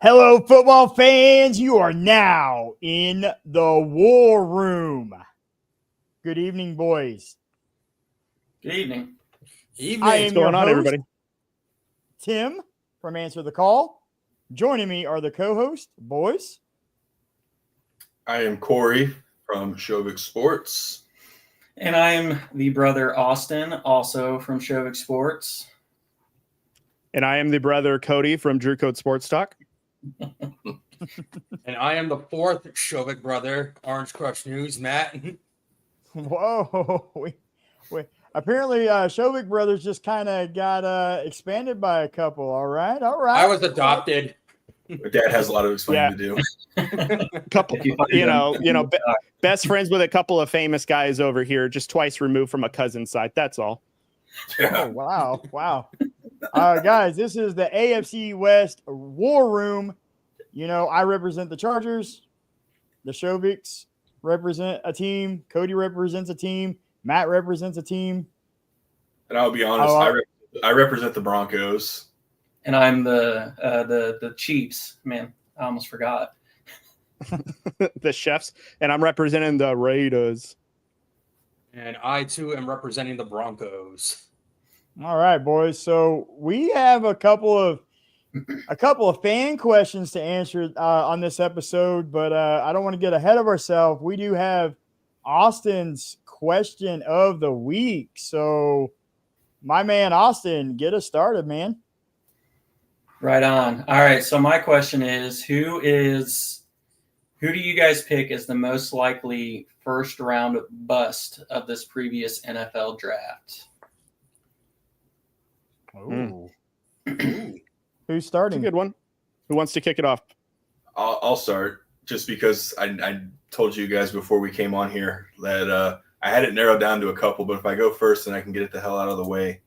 Hello, football fans. You are now in the war room. Good evening, boys. Good evening. I am What's going on, everybody? Tim from Answer the Call. Joining me are the co-hosts, boys. I am Corey from Shovik Sports. And I'm the brother Austin, also from Shovik Sports. And I am the brother Cody from Drew Code Sports Talk. And I am the fourth Shovik brother, Orange Crush News, Matt. Whoa. Apparently, Shovik Brothers just kind of got expanded by a couple. All right. I was adopted. My dad has a lot of explaining to do. Couple, best friends with a couple of famous guys over here, just twice removed from a cousin's side. That's all. Oh, wow. Guys, this is the AFC West War Room. You know, I represent the Chargers. The Shoviks represent a team. Cody represents a team. Matt represents a team. And I'll be honest, I represent the Broncos. And I'm the Chiefs. Man, I almost forgot. The Chefs. And I'm representing the Raiders. And I, too, am representing the Broncos. All right, boys. So we have a couple of fan questions to answer on this episode, but I don't want to get ahead of ourselves. We do have Austin's question of the week. So my man Austin, get us started, man. Right on. All right. So my question is, who do you guys pick as the most likely first round bust of this previous NFL draft? Ooh. Who's starting? That's a good one. Who wants to kick it off? I'll start just because I told you guys before we came on here that I had it narrowed down to a couple, but if I go first, then I can get it the hell out of the way.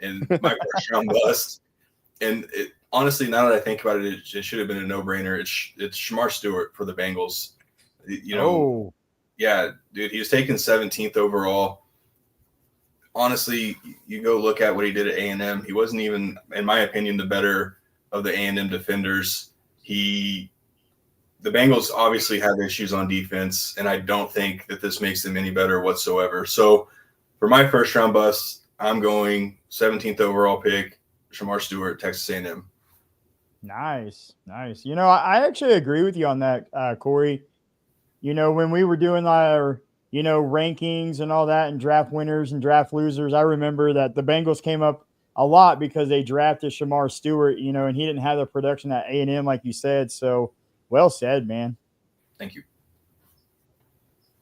And my first round bust. And honestly, now that I think about it, it should have been a no-brainer. It's Jamaal Stewart for the Bengals. Yeah, dude, he was taken 17th overall. Honestly, you go look at what he did at A&M. He wasn't even, in my opinion, the better of the A&M defenders. The Bengals obviously have issues on defense, and I don't think that this makes them any better whatsoever. So for my first round bust, I'm going 17th overall pick, Jamaal Stewart, Texas A&M. Nice. You know, I actually agree with you on that, Corey. You know, when we were doing our rankings and all that and draft winners and draft losers, I remember that the Bengals came up a lot because they drafted Jamaal Stewart, and he didn't have the production at A&M like you said. So well said, man. Thank you.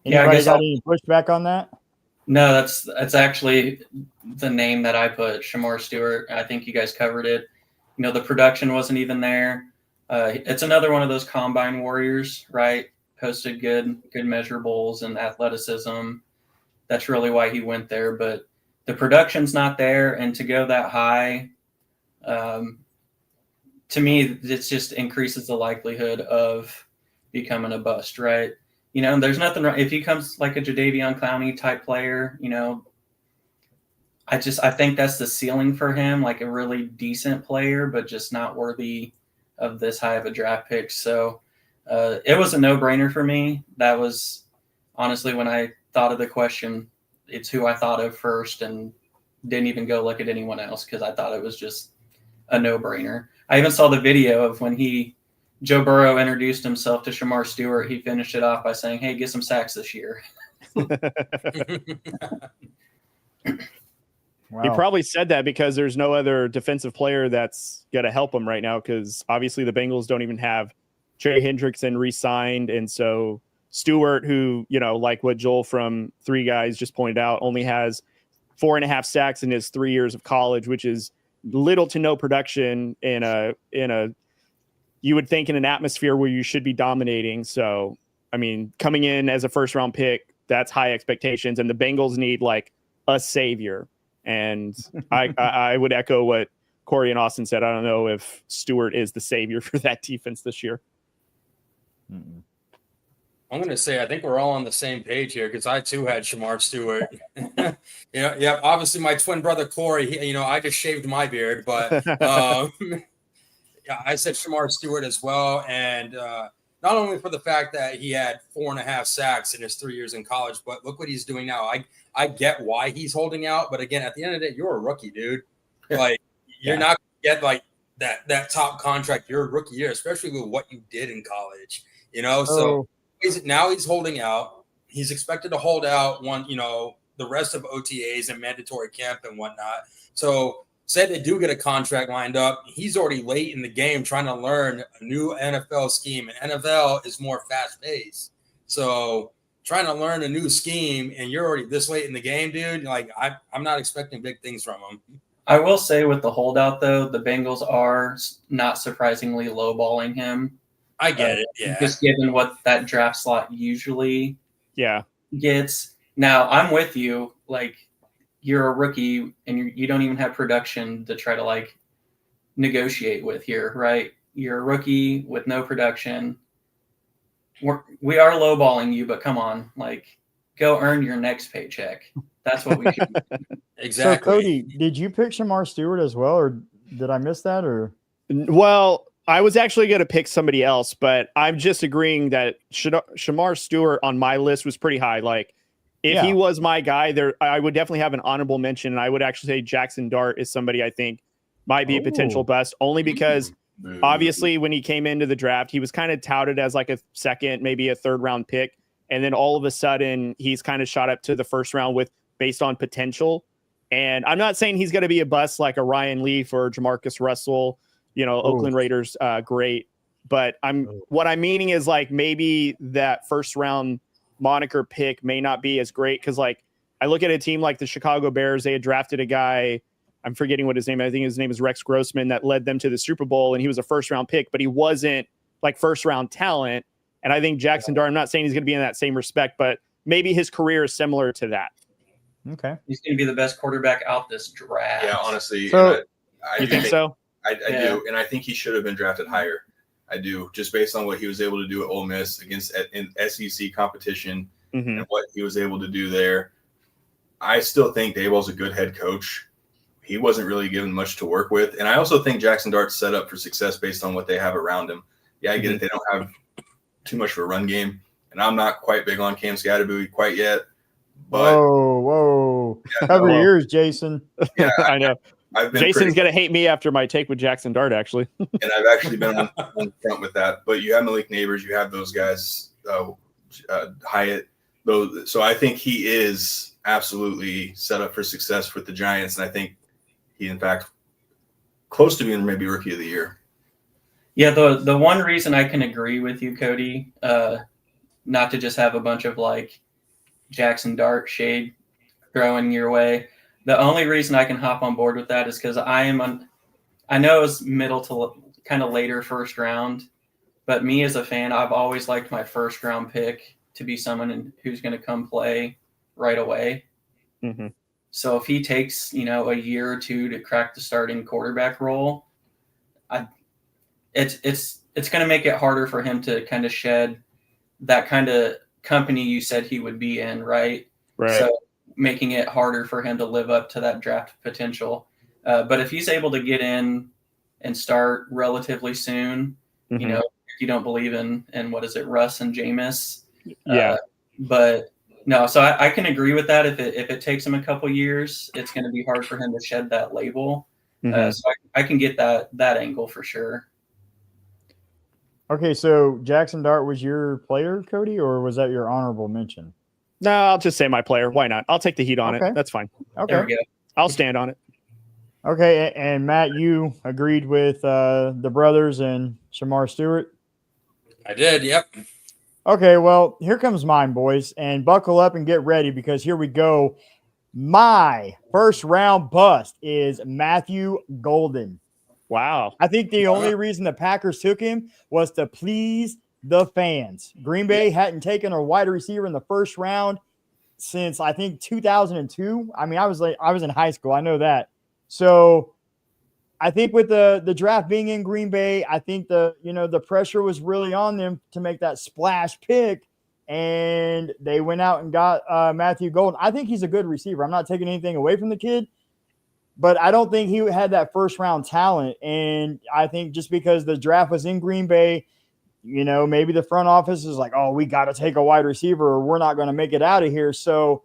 Anybody got any pushback on that? No, that's actually the name that I put, Jamaal Stewart. I think you guys covered it. The production wasn't even there. It's another one of those combine warriors, right? Posted good measurables and athleticism. That's really why he went there. But the production's not there, and to go that high, to me, it just increases the likelihood of becoming a bust, right? There's nothing wrong if he comes like a Jadeveon Clowney type player. I think that's the ceiling for him, like a really decent player, but just not worthy of this high of a draft pick. So. It was a no-brainer for me. That was honestly when I thought of the question, it's who I thought of first and didn't even go look at anyone else because I thought it was just a no-brainer. I even saw the video of when Joe Burrow introduced himself to Jamaal Stewart. He finished it off by saying, "Hey, get some sacks this year." Wow. He probably said that because there's no other defensive player that's going to help him right now because obviously the Bengals don't even have Trey Hendrickson re-signed, and so Stewart, who, like what Joel from Three Guys just pointed out, only has 4.5 sacks in his 3 years of college, which is little to no production in a you would think in an atmosphere where you should be dominating. So, I mean, coming in as a first round pick, that's high expectations, and the Bengals need like a savior. And I would echo what Corey and Austin said. I don't know if Stewart is the savior for that defense this year. I'm going to say I think we're all on the same page here because I too had Jamaal Stewart. Yeah. Obviously, my twin brother Corey. I just shaved my beard, but Yeah, I said Shamar Stewart as well, and not only for the fact that he had 4.5 sacks in his 3 years in college, but look what he's doing now. I get why he's holding out, but again, at the end of the day, you're a rookie, dude. Like you're not gonna get like that top contract your rookie year, especially with what you did in college. So now he's holding out. He's expected to hold out the rest of OTAs and mandatory camp and whatnot. So say they do get a contract lined up, he's already late in the game trying to learn a new NFL scheme. And NFL is more fast-paced. So trying to learn a new scheme, and you're already this late in the game, dude, like I'm not expecting big things from him. I will say with the holdout, though, the Bengals are not surprisingly lowballing him. I get it, yeah. Just given what that draft slot usually gets. Now, I'm with you. Like, you're a rookie and you don't even have production to try to like negotiate with here, right? You're a rookie with no production. We are lowballing you, but come on, like go earn your next paycheck. That's what we should do. Exactly. So Cody, did you pick Shamar Stewart as well, or did I miss that? Or well, I was actually going to pick somebody else, but I'm just agreeing that Shamar Stewart on my list was pretty high. Like, if he was my guy, I would definitely have an honorable mention, and I would actually say Jackson Dart is somebody I think might be a potential bust, only because obviously when he came into the draft, he was kind of touted as like a second, maybe a third round pick, and then all of a sudden he's kind of shot up to the first round based on potential. And I'm not saying he's going to be a bust like a Ryan Leaf or Jamarcus Russell, Oakland Raiders, great, but what I'm meaning is like maybe that first round moniker pick may not be as great, because like I look at a team like the Chicago Bears, they had drafted a guy, I'm forgetting what his name, I think his name is Rex Grossman, that led them to the Super Bowl, and he was a first round pick, but he wasn't like first round talent. And I think Jackson Dart, I'm not saying he's going to be in that same respect, but maybe his career is similar to that. Okay, he's going to be the best quarterback out this draft. Yeah, honestly. So, you think so? I do, and I think he should have been drafted higher. I do, just based on what he was able to do at Ole Miss in SEC competition and what he was able to do there. I still think Daboll's a good head coach. He wasn't really given much to work with. And I also think Jackson Dart's set up for success based on what they have around him. Yeah, I get it. They don't have too much of a run game. And I'm not quite big on Cam Scatterbury quite yet. But whoa. Cover your ears, Jason. Yeah, I know. Jason's going to hate me after my take with Jackson Dart, actually. And I've actually been on front with that. But you have Malik Neighbors. You have those guys, Hyatt. So I think he is absolutely set up for success with the Giants. And I think he, in fact, close to being maybe Rookie of the Year. Yeah, the one reason I can agree with you, Cody, not to just have a bunch of like Jackson Dart shade throwing your way. The only reason I can hop on board with that is because I know it's middle to kind of later first round, but me as a fan, I've always liked my first round pick to be someone who's going to come play right away. Mm-hmm. So if he takes, a year or two to crack the starting quarterback role, it's going to make it harder for him to kind of shed that kind of company you said he would be in, right? Right. So making it harder for him to live up to that draft potential. But if he's able to get in and start relatively soon, if you don't believe in what is it, Russ and Jameis. But no, so I can agree with that. If it takes him a couple years, it's going to be hard for him to shed that label. So I can get that angle for sure. Okay, so Jackson Dart was your player, Cody, or was that your honorable mention? No, I'll just say my player. Why not? I'll take the heat on it. That's fine. Okay. There we go. I'll stand on it. Okay, and Matt, you agreed with the brothers and Shamar Stewart? I did, yep. Okay, well, here comes mine, boys, and buckle up and get ready because here we go. My first round bust is Matthew Golden. Wow. I think the only reason the Packers took him was to please the fans. Green Bay hadn't taken a wide receiver in the first round since I think 2002. I mean, I was in high school. I know that. So I think with the draft being in Green Bay, I think the pressure was really on them to make that splash pick, and they went out and got Matthew Golden. I think he's a good receiver. I'm not taking anything away from the kid, but I don't think he had that first round talent. And I think just because the draft was in Green Bay, you know, maybe the front office is like, oh, we got to take a wide receiver or we're not going to make it out of here. So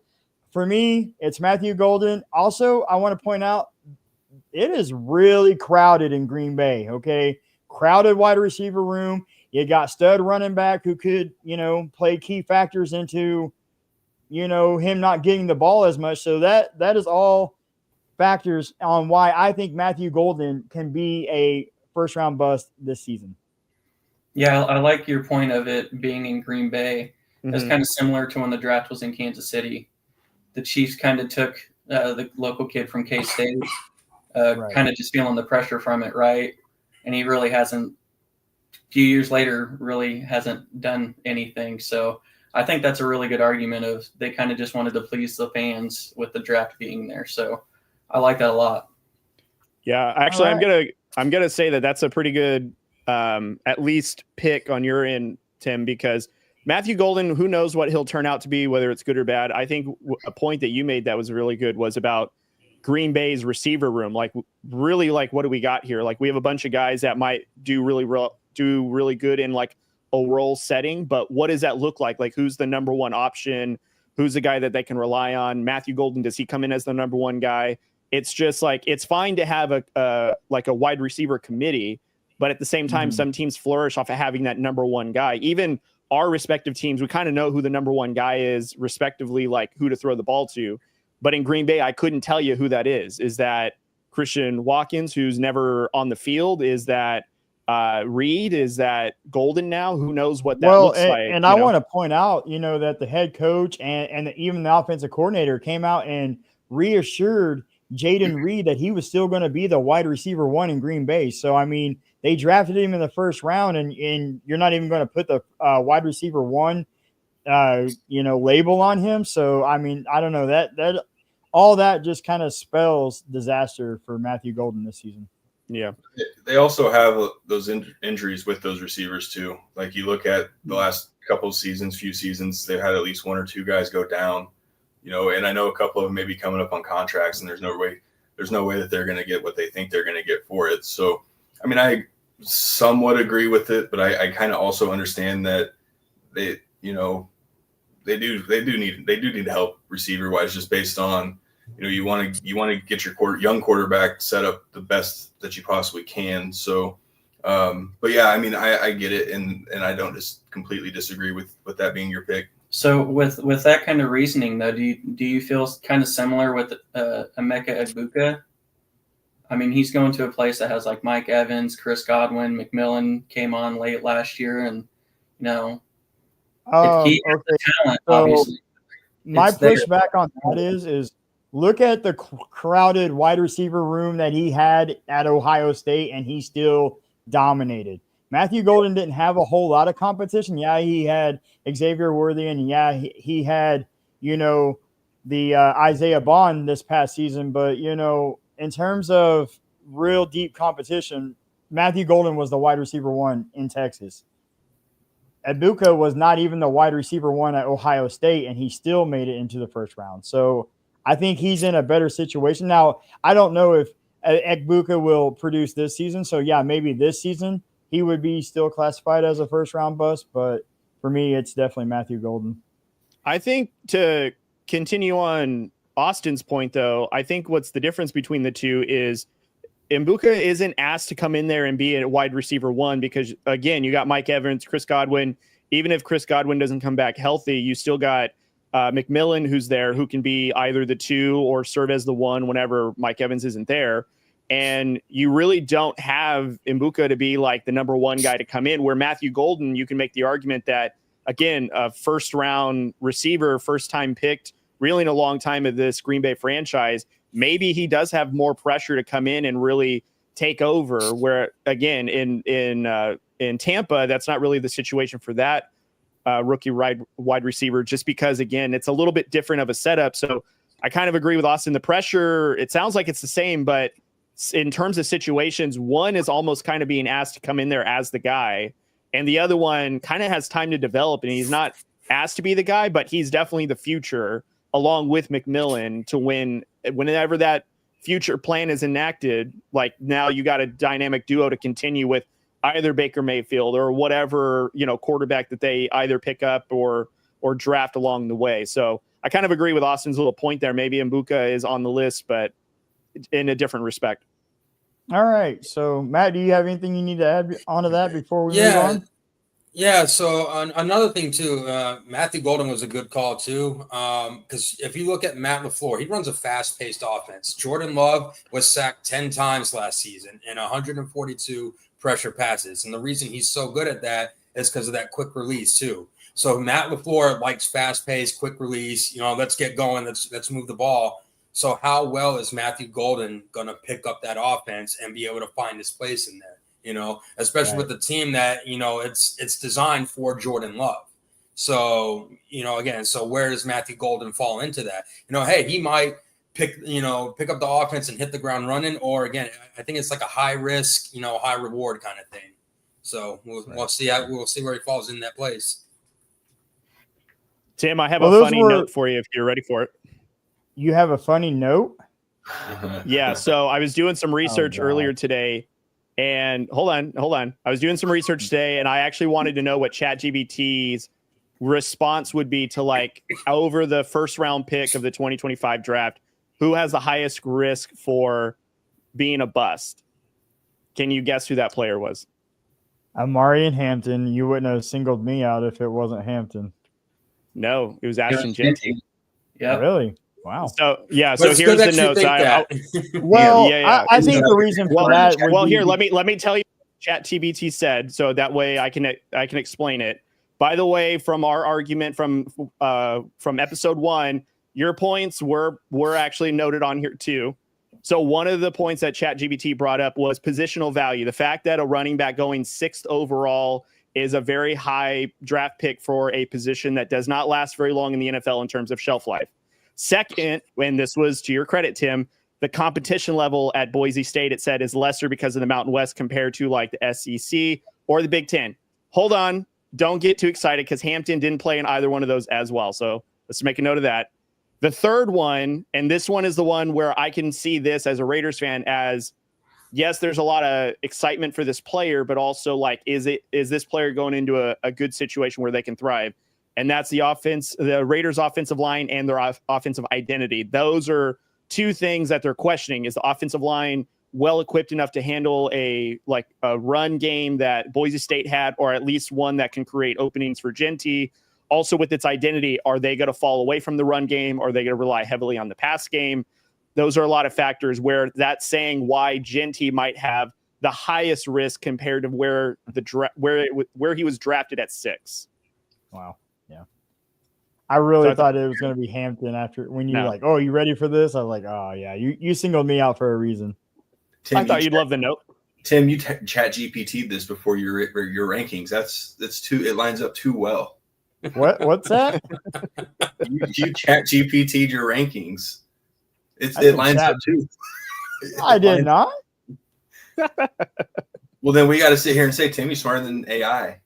for me, it's Matthew Golden. Also, I want to point out it is really crowded in Green Bay. Okay. Crowded wide receiver room. You got stud running back who could, you know, play key factors into, you know, him not getting the ball as much. So that is all factors on why I think Matthew Golden can be a first round bust this season. Yeah, I like your point of it being in Green Bay. Mm-hmm. It's kind of similar to when the draft was in Kansas City. The Chiefs kind of took the local kid from K-State, Right. kind of just feeling the pressure from it, right? And he really hasn't, a few years later, really hasn't done anything. So I think that's a really good argument of they kind of just wanted to please the fans with the draft being there. So I like that a lot. Yeah, actually, right. I'm gonna say that that's a pretty good at least pick on your end, Tim, because Matthew Golden, who knows what he'll turn out to be, whether it's good or bad. I think a point that you made that was really good was about Green Bay's receiver room. Like, really, like, what do we got here? Like, we have a bunch of guys that might do really good in like a role setting, but what does that look like? Like, who's the number one option? Who's the guy that they can rely on? Matthew Golden, does he come in as the number one guy? It's just like, it's fine to have a wide receiver committee, but at the same time, some teams flourish off of having that number one guy. Even our respective teams, we kind of know who the number one guy is, respectively, like who to throw the ball to. But in Green Bay, I couldn't tell you who that is. Is that Christian Watkins, who's never on the field? Is that Reed? Is that Golden now? Who knows what that looks like? And I want to point out, you know, that the head coach and even the offensive coordinator came out and reassured Jaden Reed that he was still going to be the wide receiver one in Green Bay. So, I mean, they drafted him in the first round, and you're not even going to put the wide receiver one, label on him. So, I mean, I don't know, that all that just kind of spells disaster for Matthew Golden this season. Yeah. They also have those injuries with those receivers too. Like, you look at the last few seasons, they've had at least one or two guys go down, you know, and I know a couple of them may be coming up on contracts, and there's no way that they're going to get what they think they're going to get for it. So, I mean, I somewhat agree with it, but I kind of also understand that they do need help receiver wise, just based on, you know, you want to get your young quarterback set up the best that you possibly can. So, but yeah, I mean, I get it, and I don't just completely disagree with that being your pick. So with that kind of reasoning, though, do you feel kind of similar with Emeka Egbuka? I mean, he's going to a place that has like Mike Evans, Chris Godwin, McMillan came on late last year, and you know, if he has the talent, so obviously. My pushback on that is look at the crowded wide receiver room that he had at Ohio State, and he still dominated. Matthew Golden didn't have a whole lot of competition. Yeah, he had Xavier Worthy, and yeah, he had, you know, the Isaiah Bond this past season. But, you know, in terms of real deep competition, Matthew Golden was the wide receiver one in Texas. Egbuka was not even the wide receiver one at Ohio State, and he still made it into the first round. So I think he's in a better situation. Now, I don't know if Egbuka will produce this season. So, yeah, maybe this season he would be still classified as a first-round bust. But for me, it's definitely Matthew Golden. I think to continue on Austin's point, though, I think what's the difference between the two is Egbuka isn't asked to come in there and be a wide receiver one because, again, you got Mike Evans, Chris Godwin. Even if Chris Godwin doesn't come back healthy, you still got McMillan, who's there, who can be either the two or serve as the one whenever Mike Evans isn't there. And you really don't have Egbuka to be like the number one guy to come in, where Matthew Golden, you can make the argument that, again, a first-round receiver, first-time picked, really in a long time of this Green Bay franchise, maybe he does have more pressure to come in and really take over, where, again, in Tampa, that's not really the situation for that rookie wide receiver, just because, again, it's a little bit different of a setup. So I kind of agree with Austin. The pressure, it sounds like it's the same, but in terms of situations, one is almost kind of being asked to come in there as the guy, and the other one kind of has time to develop, and he's not asked to be the guy, but he's definitely the future, along with McMillan, to win whenever that future plan is enacted, like now you got a dynamic duo to continue with either Baker Mayfield or whatever, quarterback that they either pick up or draft along the way. So I kind of agree with Austin's little point there. Maybe Mbuka is on the list, but in a different respect. All right. So, Matt, do you have anything you need to add onto that before we move on? Yeah. So another thing too, Matthew Golden was a good call too. Because if you look at Matt LaFleur, he runs a fast-paced offense. Jordan Love was sacked 10 times last season and 142 pressure passes. And the reason he's so good at that is because of that quick release too. So Matt LaFleur likes fast-paced, quick release. Let's get going. Let's move the ball. So how well is Matthew Golden going to pick up that offense and be able to find his place in there? Especially with the team that, it's designed for Jordan Love. So, again, so where does Matthew Golden fall into that? Hey, he might pick up the offense and hit the ground running, or again, I think it's like a high risk, high reward kind of thing. So we'll see where he falls in that place. Tim, I have a funny note for you if you're ready for it. You have a funny note? Yeah. So I was doing some research earlier today, and hold on. I was doing some research today, and I actually wanted to know what ChatGPT's response would be to, like, over the first round pick of the 2025 draft, who has the highest risk for being a bust. Can you guess who that player was? Amari and Hampton. You wouldn't have singled me out if it wasn't Hampton. No, it was Ashton Jeanty. Yeah. Really? Wow. So here's the notes. I think the reason for that. Here, let me tell you what ChatGPT said, so that way I can explain it. By the way, from our argument from episode 1, your points were actually noted on here too. So one of the points that ChatGPT brought up was positional value. The fact that a running back going 6th overall is a very high draft pick for a position that does not last very long in the NFL in terms of shelf life. Second, when this was to your credit, Tim, the competition level at Boise State, it said, is lesser because of the Mountain West compared to like the SEC or the Big Ten. Hold on. Don't get too excited because Hampton didn't play in either one of those as well. So let's make a note of that. The third one, and this one is the one where I can see this as a Raiders fan as, yes, there's a lot of excitement for this player, but also like, is this player going into a good situation where they can thrive? And that's the Raiders offensive line and their offensive identity. Those are two things that they're questioning. Is the offensive line well-equipped enough to handle a run game that Boise State had, or at least one that can create openings for Jeanty? Also with its identity, are they going to fall away from the run game? Or are they going to rely heavily on the pass game? Those are a lot of factors where that's saying why Jeanty might have the highest risk compared to where he was drafted at 6. Wow. Yeah. I really thought it was going to be Hampton after when you were like, oh, you ready for this? I was like, oh yeah, you singled me out for a reason. Tim, I thought you'd love the note. Tim, you chat GPT'd this before your rankings. That's too. It lines up too well. What's that? you chat GPT'd your rankings. It lines up too. I did not. Well, then we got to sit here and say Timmy's smarter than AI.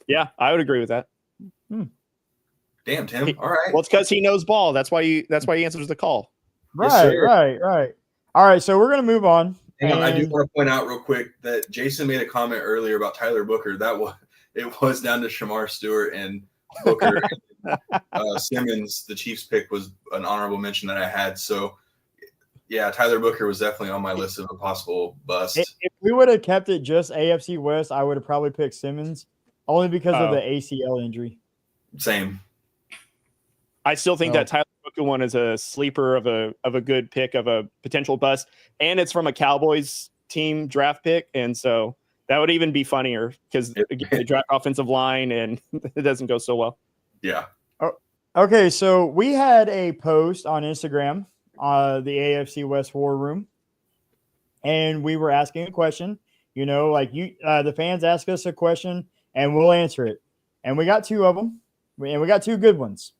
Yeah, I would agree with that. Damn, Tim. All right. Well, it's because he knows ball. That's why he answers the call. Right. All right. So we're gonna move on. Hang on, I do want to point out real quick that Jason made a comment earlier about Tyler Booker. It was down to Shamar Stewart and Booker. Simmons, the Chiefs pick, was an honorable mention that I had. So, yeah, Tyler Booker was definitely on my list of a possible bust. If we would have kept it just AFC West, I would have probably picked Simmons, only because of the ACL injury. Same. I still think that Tyler Booker one is a sleeper of a good pick of a potential bust, and it's from a Cowboys team draft pick, and so that would even be funnier because again, they draft offensive line and it doesn't go so well. Yeah. Okay, so we had a post on Instagram, the AFC West War Room, and we were asking a question. The fans ask us a question, and we'll answer it. And we got 2 of them, and we got 2 good ones.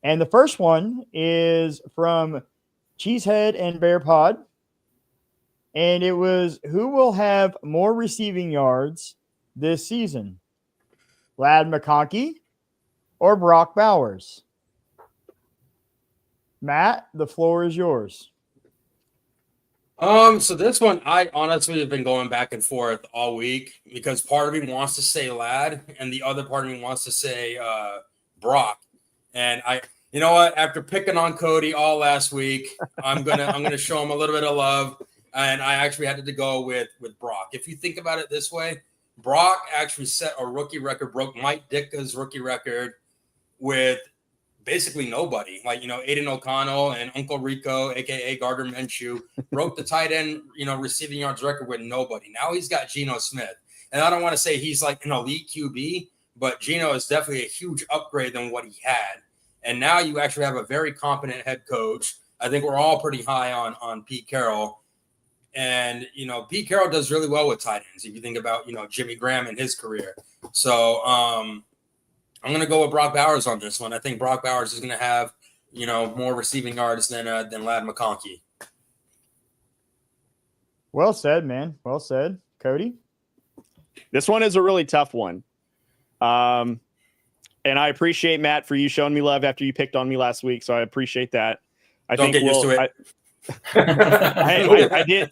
And the first one is from Cheesehead and Bear Pod. And it was, who will have more receiving yards this season? Lad McConkey or Brock Bowers? Matt, the floor is yours. So this one, I honestly have been going back and forth all week because part of me wants to say Lad and the other part of me wants to say Brock. And you know what? After picking on Cody all last week, I'm gonna show him a little bit of love, and I actually had to go with Brock. If you think about it this way, Brock actually set a rookie record, broke Mike Ditka's rookie record with basically nobody. Like, Aiden O'Connell and Uncle Rico, aka Gardner Minshew, broke the tight end, receiving yards record with nobody. Now he's got Geno Smith. And I don't want to say he's like an elite QB, but Geno is definitely a huge upgrade than what he had. And now you actually have a very competent head coach. I think we're all pretty high on Pete Carroll. And, Pete Carroll does really well with tight ends. If you think about, Jimmy Graham in his career. So I'm going to go with Brock Bowers on this one. I think Brock Bowers is going to have, more receiving yards than Lad McConkey. Well said, man. Well said. Cody? This one is a really tough one. And I appreciate, Matt, for you showing me love after you picked on me last week. So I appreciate that. Don't get used to it.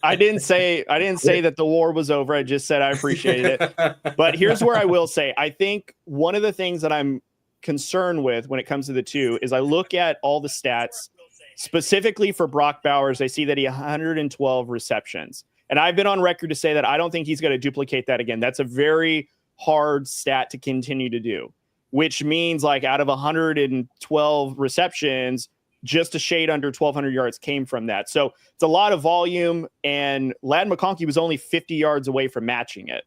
I didn't say that the war was over. I just said I appreciated it. But here's where I will say, I think one of the things that I'm concerned with when it comes to the two is I look at all the stats specifically for Brock Bowers. I see that he 112 receptions. And I've been on record to say that I don't think he's going to duplicate that again. That's a very hard stat to continue to do, which means like out of 112 receptions, just a shade under 1,200 yards came from that. So it's a lot of volume, and Lad McConkey was only 50 yards away from matching it,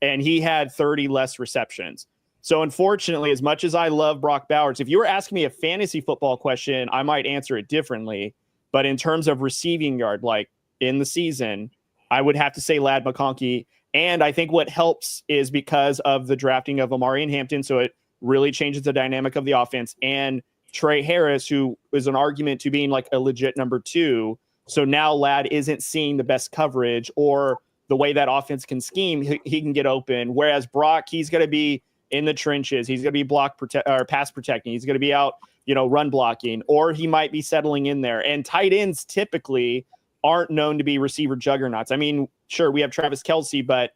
and he had 30 less receptions. So unfortunately, as much as I love Brock Bowers, if you were asking me a fantasy football question, I might answer it differently. But in terms of receiving yard, like in the season, I would have to say Lad McConkey. And I think what helps is because of the drafting of Amari and Hampton, so it really changes the dynamic of the offense, and Trey Harris, who is an argument to being like a legit number 2. So now Lad isn't seeing the best coverage or the way that offense can scheme. He can get open. Whereas Brock, he's going to be in the trenches. He's going to be pass protecting. He's going to be out, run blocking, or he might be settling in there. And tight ends typically aren't known to be receiver juggernauts. I mean, sure, we have Travis Kelce, but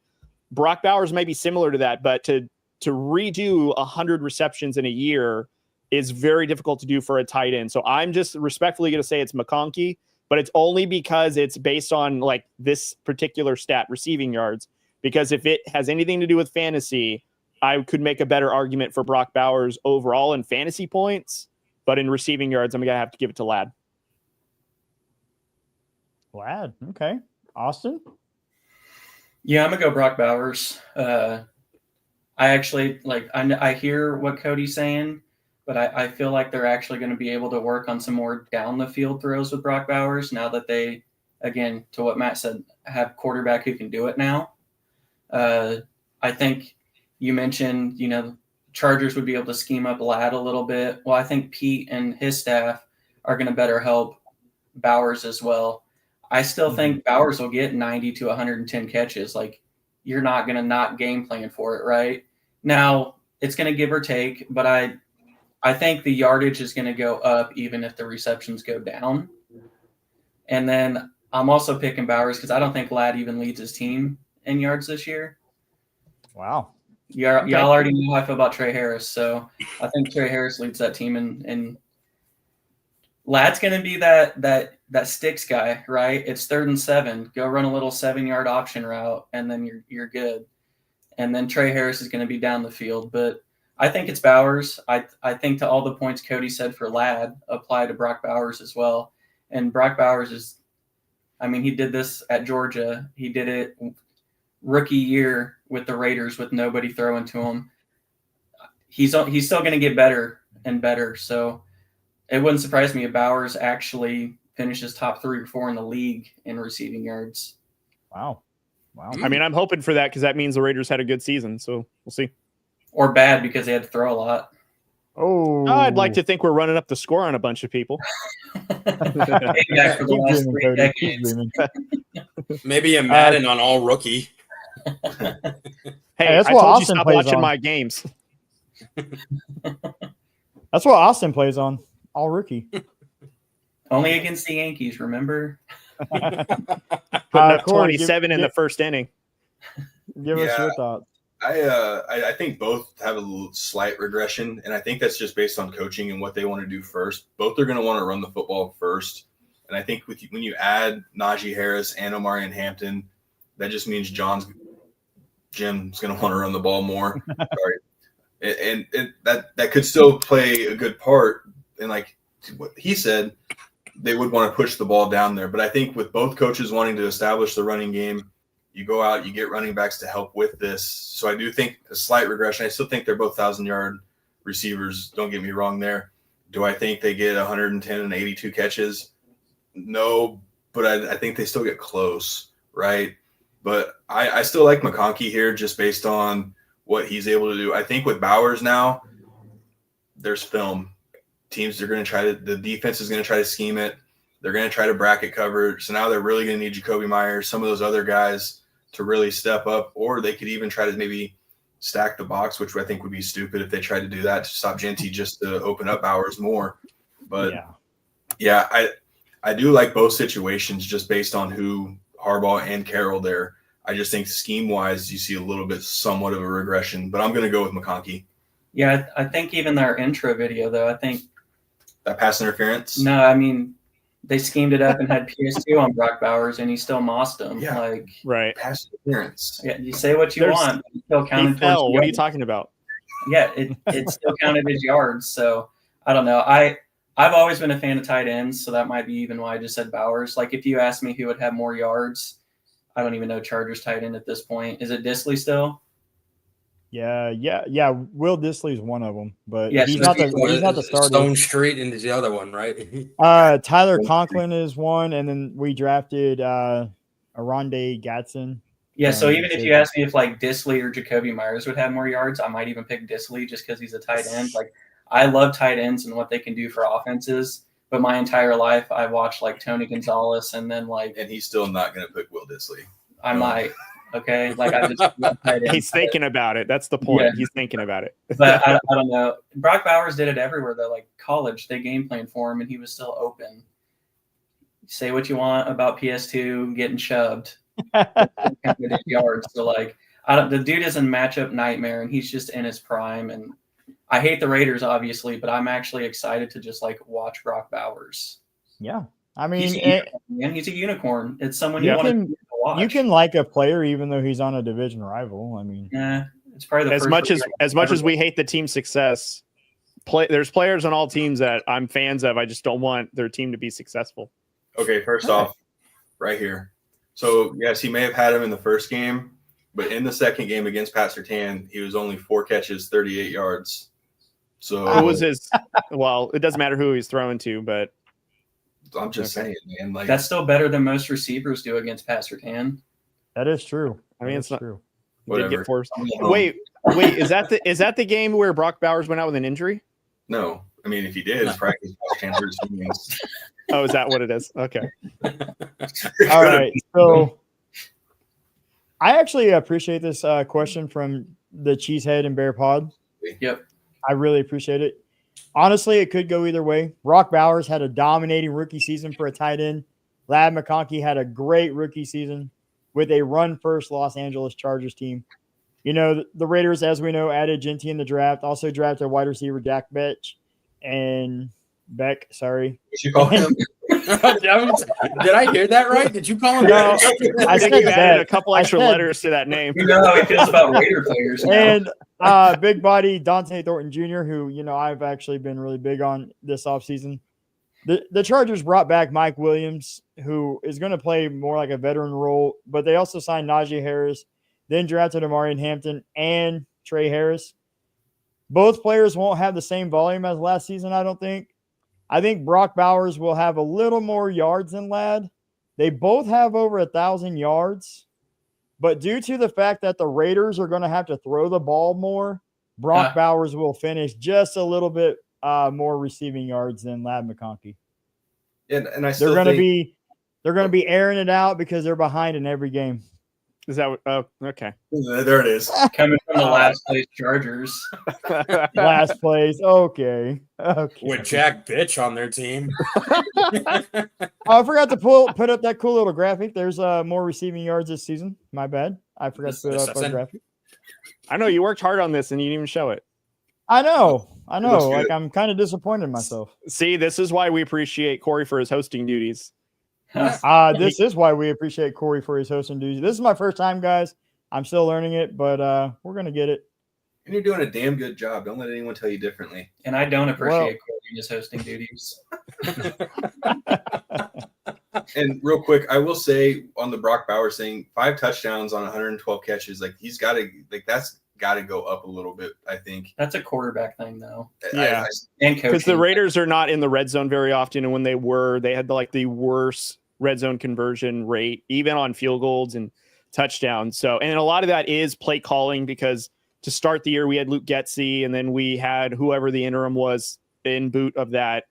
Brock Bowers may be similar to that. But to redo 100 receptions in a year is very difficult to do for a tight end. So I'm just respectfully going to say it's McConkey, but it's only because it's based on like this particular stat, receiving yards, because if it has anything to do with fantasy, I could make a better argument for Brock Bowers overall in fantasy points, but in receiving yards, I'm going to have to give it to Lad. Lad. Okay. Austin? Yeah, I'm going to go Brock Bowers. I actually I hear what Cody's saying, but I feel like they're actually going to be able to work on some more down the field throws with Brock Bowers now that they, again, to what Matt said, have quarterback who can do it now. I think you mentioned, Chargers would be able to scheme up Lad a little bit. Well, I think Pete and his staff are going to better help Bowers as well. I still think Bowers will get 90 to 110 catches. Like, you're not going to not game plan for it, right? Now, it's going to give or take, but I think the yardage is going to go up even if the receptions go down. And then I'm also picking Bowers because I don't think Lad even leads his team in yards this year. Wow. Y'all already know how I feel about Trey Harris, so I think Trey Harris leads that team, and Lad's going to be that sticks guy, right? It's 3rd and 7. Go run a little 7-yard option route, and then you're good. And then Trey Harris is going to be down the field, but I think it's Bowers. I think to all the points Cody said for Lad apply to Brock Bowers as well. And Brock Bowers he did this at Georgia. He did it rookie year with the Raiders with nobody throwing to him. He's still going to get better and better. So it wouldn't surprise me if Bowers actually finishes top 3 or 4 in the league in receiving yards. Wow. I mean, I'm hoping for that because that means the Raiders had a good season. So we'll see. Or bad because they had to throw a lot. Oh, I'd like to think we're running up the score on a bunch of people. Maybe a Madden on all rookie. Hey, that's I what told Austin you stop plays watching on. my games. That's what Austin plays on. All rookie. Only against the Yankees, remember? Putting up Corey, 27 in the first inning. Give us Yeah. your thoughts. I think both have a slight regression, and I think that's just based on coaching and what they want to do first. Both are going to want to run the football first, and I think when you add Najee Harris and Omarion Hampton, that just means Jim's going to want to run the ball more. Sorry, and that could still play a good part. And like what he said, they would want to push the ball down there. But I think with both coaches wanting to establish the running game, you go out, you get running backs to help with this. So I do think a slight regression. I still think they're both 1,000-yard receivers. Don't get me wrong there. Do I think they get 110 and 82 catches? No, but I think they still get close, right? But I still like McConkey here just based on what he's able to do. I think with Bowers now, there's film. Teams are going to try to – the defense is going to try to scheme it. They're going to try to bracket cover. So now they're really going to need Jacoby Myers, some of those other guys to really step up, or they could even try to maybe stack the box, which I think would be stupid if they tried to do that to stop Genty just to open up Bowers more. But yeah, I do like both situations just based on who Harbaugh and Carroll there. I just think scheme wise, you see a little bit somewhat of a regression, but I'm going to go with McConkey. Yeah, I think even their intro video though, I think that pass interference. No, I mean they schemed it up and had PS2 on Brock Bowers, and he still mossed him. Yeah. Like Right. Pass interference. Yeah, you say what you want, but it still counted. He fell. What are you talking about? Yeah, it still counted as yards. So I don't know. I've always been a fan of tight ends, so that might be even why I just said Bowers. Like if you ask me who would have more yards, I don't even know Chargers tight end at this point. Is it Disley still? Yeah. Will Disley's one of them, but Yeah, he's not the starter. Stone Street is the other one, right? Tyler Conklin is one, and then we drafted Aronde Gatson. Yeah, so even if you ask me if like Disley or Jacoby Myers would have more yards, I might even pick Disley just because he's a tight end. Like I love tight ends and what they can do for offenses, but my entire life I watched like Tony Gonzalez and then like, and he's still not going to pick Will Disley. I might. Okay, like I just love tight ends. He's thinking about it. That's the point. Yeah. He's thinking about it. But I don't know. Brock Bowers did it everywhere though. Like college, they game plan for him, and he was still open. Say what you want about PS2 getting shoved. Yards. So like, the dude is a matchup nightmare, and he's just in his prime. And I hate the Raiders, obviously, but I'm actually excited to just like watch Brock Bowers. Yeah, I mean, he's a unicorn. It's someone you want to watch. You can like a player even though he's on a division rival. I mean, it's probably the as much as we hate the team's success. There's players on all teams that I'm fans of. I just don't want their team to be successful. Okay, first off, right here. So yes, he may have had him in the first game, but in the second game against Pat Surtain, he was only 4 catches, 38 yards. So who was his? Well, it doesn't matter who he's throwing to, but I'm just saying, man. Like that's still better than most receivers do against Pat Surtain. That is true. I mean, it's not true. Did get forced. Wait, is that the game where Brock Bowers went out with an injury? No, I mean if he did, it's practice transfers. Oh, is that what it is? Okay. All right. So I actually appreciate this question from the Cheesehead and Bear Pod. Yep. I really appreciate it. Honestly, it could go either way. Brock Bowers had a dominating rookie season for a tight end. Ladd McConkey had a great rookie season with a run-first Los Angeles Chargers team. You know, the Raiders, as we know, added Genty in the draft, also drafted wide receiver Jack Beck, sorry. Did you call him? Did I hear that right? Did you call him? No, I think you added a couple extra letters to that name. You know how he feels about Raider players now. And big body Dante Thornton Jr., who, you know, I've actually been really big on this offseason. The Chargers brought back Mike Williams, who is going to play more like a veteran role, but they also signed Najee Harris, then drafted Omarion Hampton and Trey Harris. Both players won't have the same volume as last season, I don't think. I think Brock Bowers will have a little more yards than Ladd. They both have over 1,000 yards. But due to the fact that the Raiders are going to have to throw the ball more, Brock Bowers will finish just a little bit more receiving yards than Ladd McConkey. And I still they're going to be airing it out because they're behind in every game. Is that what? Oh, okay. There it is. Coming from the last place Chargers. Last place. Okay. With Jack Bitch on their team. I forgot to put up that cool little graphic. There's more receiving yards this season. My bad. I forgot to put up a graphic. I know you worked hard on this and you didn't even show it. I know. looks Like good. I'm kind of disappointed in myself. See, this is why we appreciate Corey for his hosting duties. This is why we appreciate Corey for his hosting duties. This is my first time, guys. I'm still learning it, but we're gonna get it. And you're doing a damn good job. Don't let anyone tell you differently. And I don't appreciate Corey in his hosting duties. And real quick, I will say on the Brock Bowers thing, 5 touchdowns on 112 catches. Like he's got to, like that's got to go up a little bit. I think That's a quarterback thing, though. Yeah. And coaching. Because the Raiders are not in the red zone very often, and when they were, they had the worst red zone conversion rate, even on field goals and touchdowns. So, and a lot of that is play calling, because to start the year we had Luke Getsy, and then we had whoever the interim was in boot of that.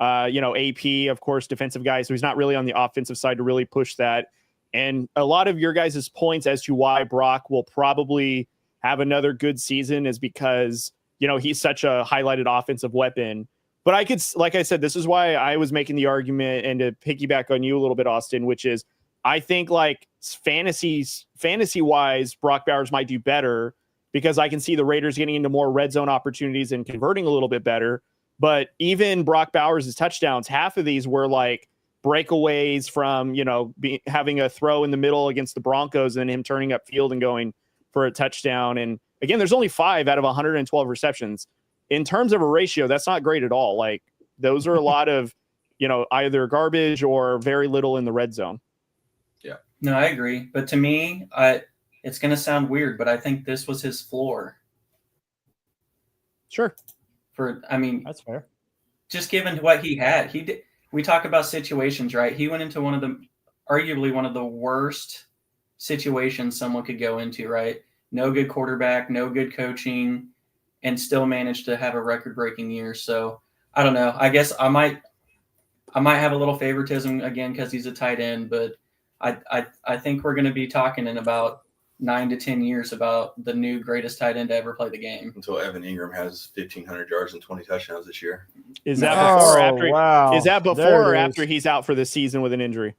AP, of course, defensive guy, so he's not really on the offensive side to really push that. And a lot of your guys' points as to why Brock will probably have another good season is because, he's such a highlighted offensive weapon. But I could, like I said, this is why I was making the argument, and to piggyback on you a little bit, Austin, which is I think like fantasy-wise, Brock Bowers might do better because I can see the Raiders getting into more red zone opportunities and converting a little bit better. But even Brock Bowers' touchdowns, half of these were like breakaways from, having a throw in the middle against the Broncos and him turning up field and going for a touchdown. And again, there's only 5 out of 112 receptions. In terms of a ratio, that's not great at all. Like those are a lot of, either garbage or very little in the red zone. Yeah. No, I agree. But to me, it's going to sound weird, but I think this was his floor. Sure. That's fair. Just given what he had, we talk about situations, right? He went into arguably one of the worst situations someone could go into, right? No good quarterback, no good coaching, and still managed to have a record-breaking year. So I don't know. I guess I might have a little favoritism again because he's a tight end, but I think we're going to be talking in about 9 to 10 years about the new greatest tight end to ever play the game. until Evan Ingram has 1,500 yards and 20 touchdowns this year. Is that before or after? Wow. Is that There before or it is. after he's out for the season with an injury?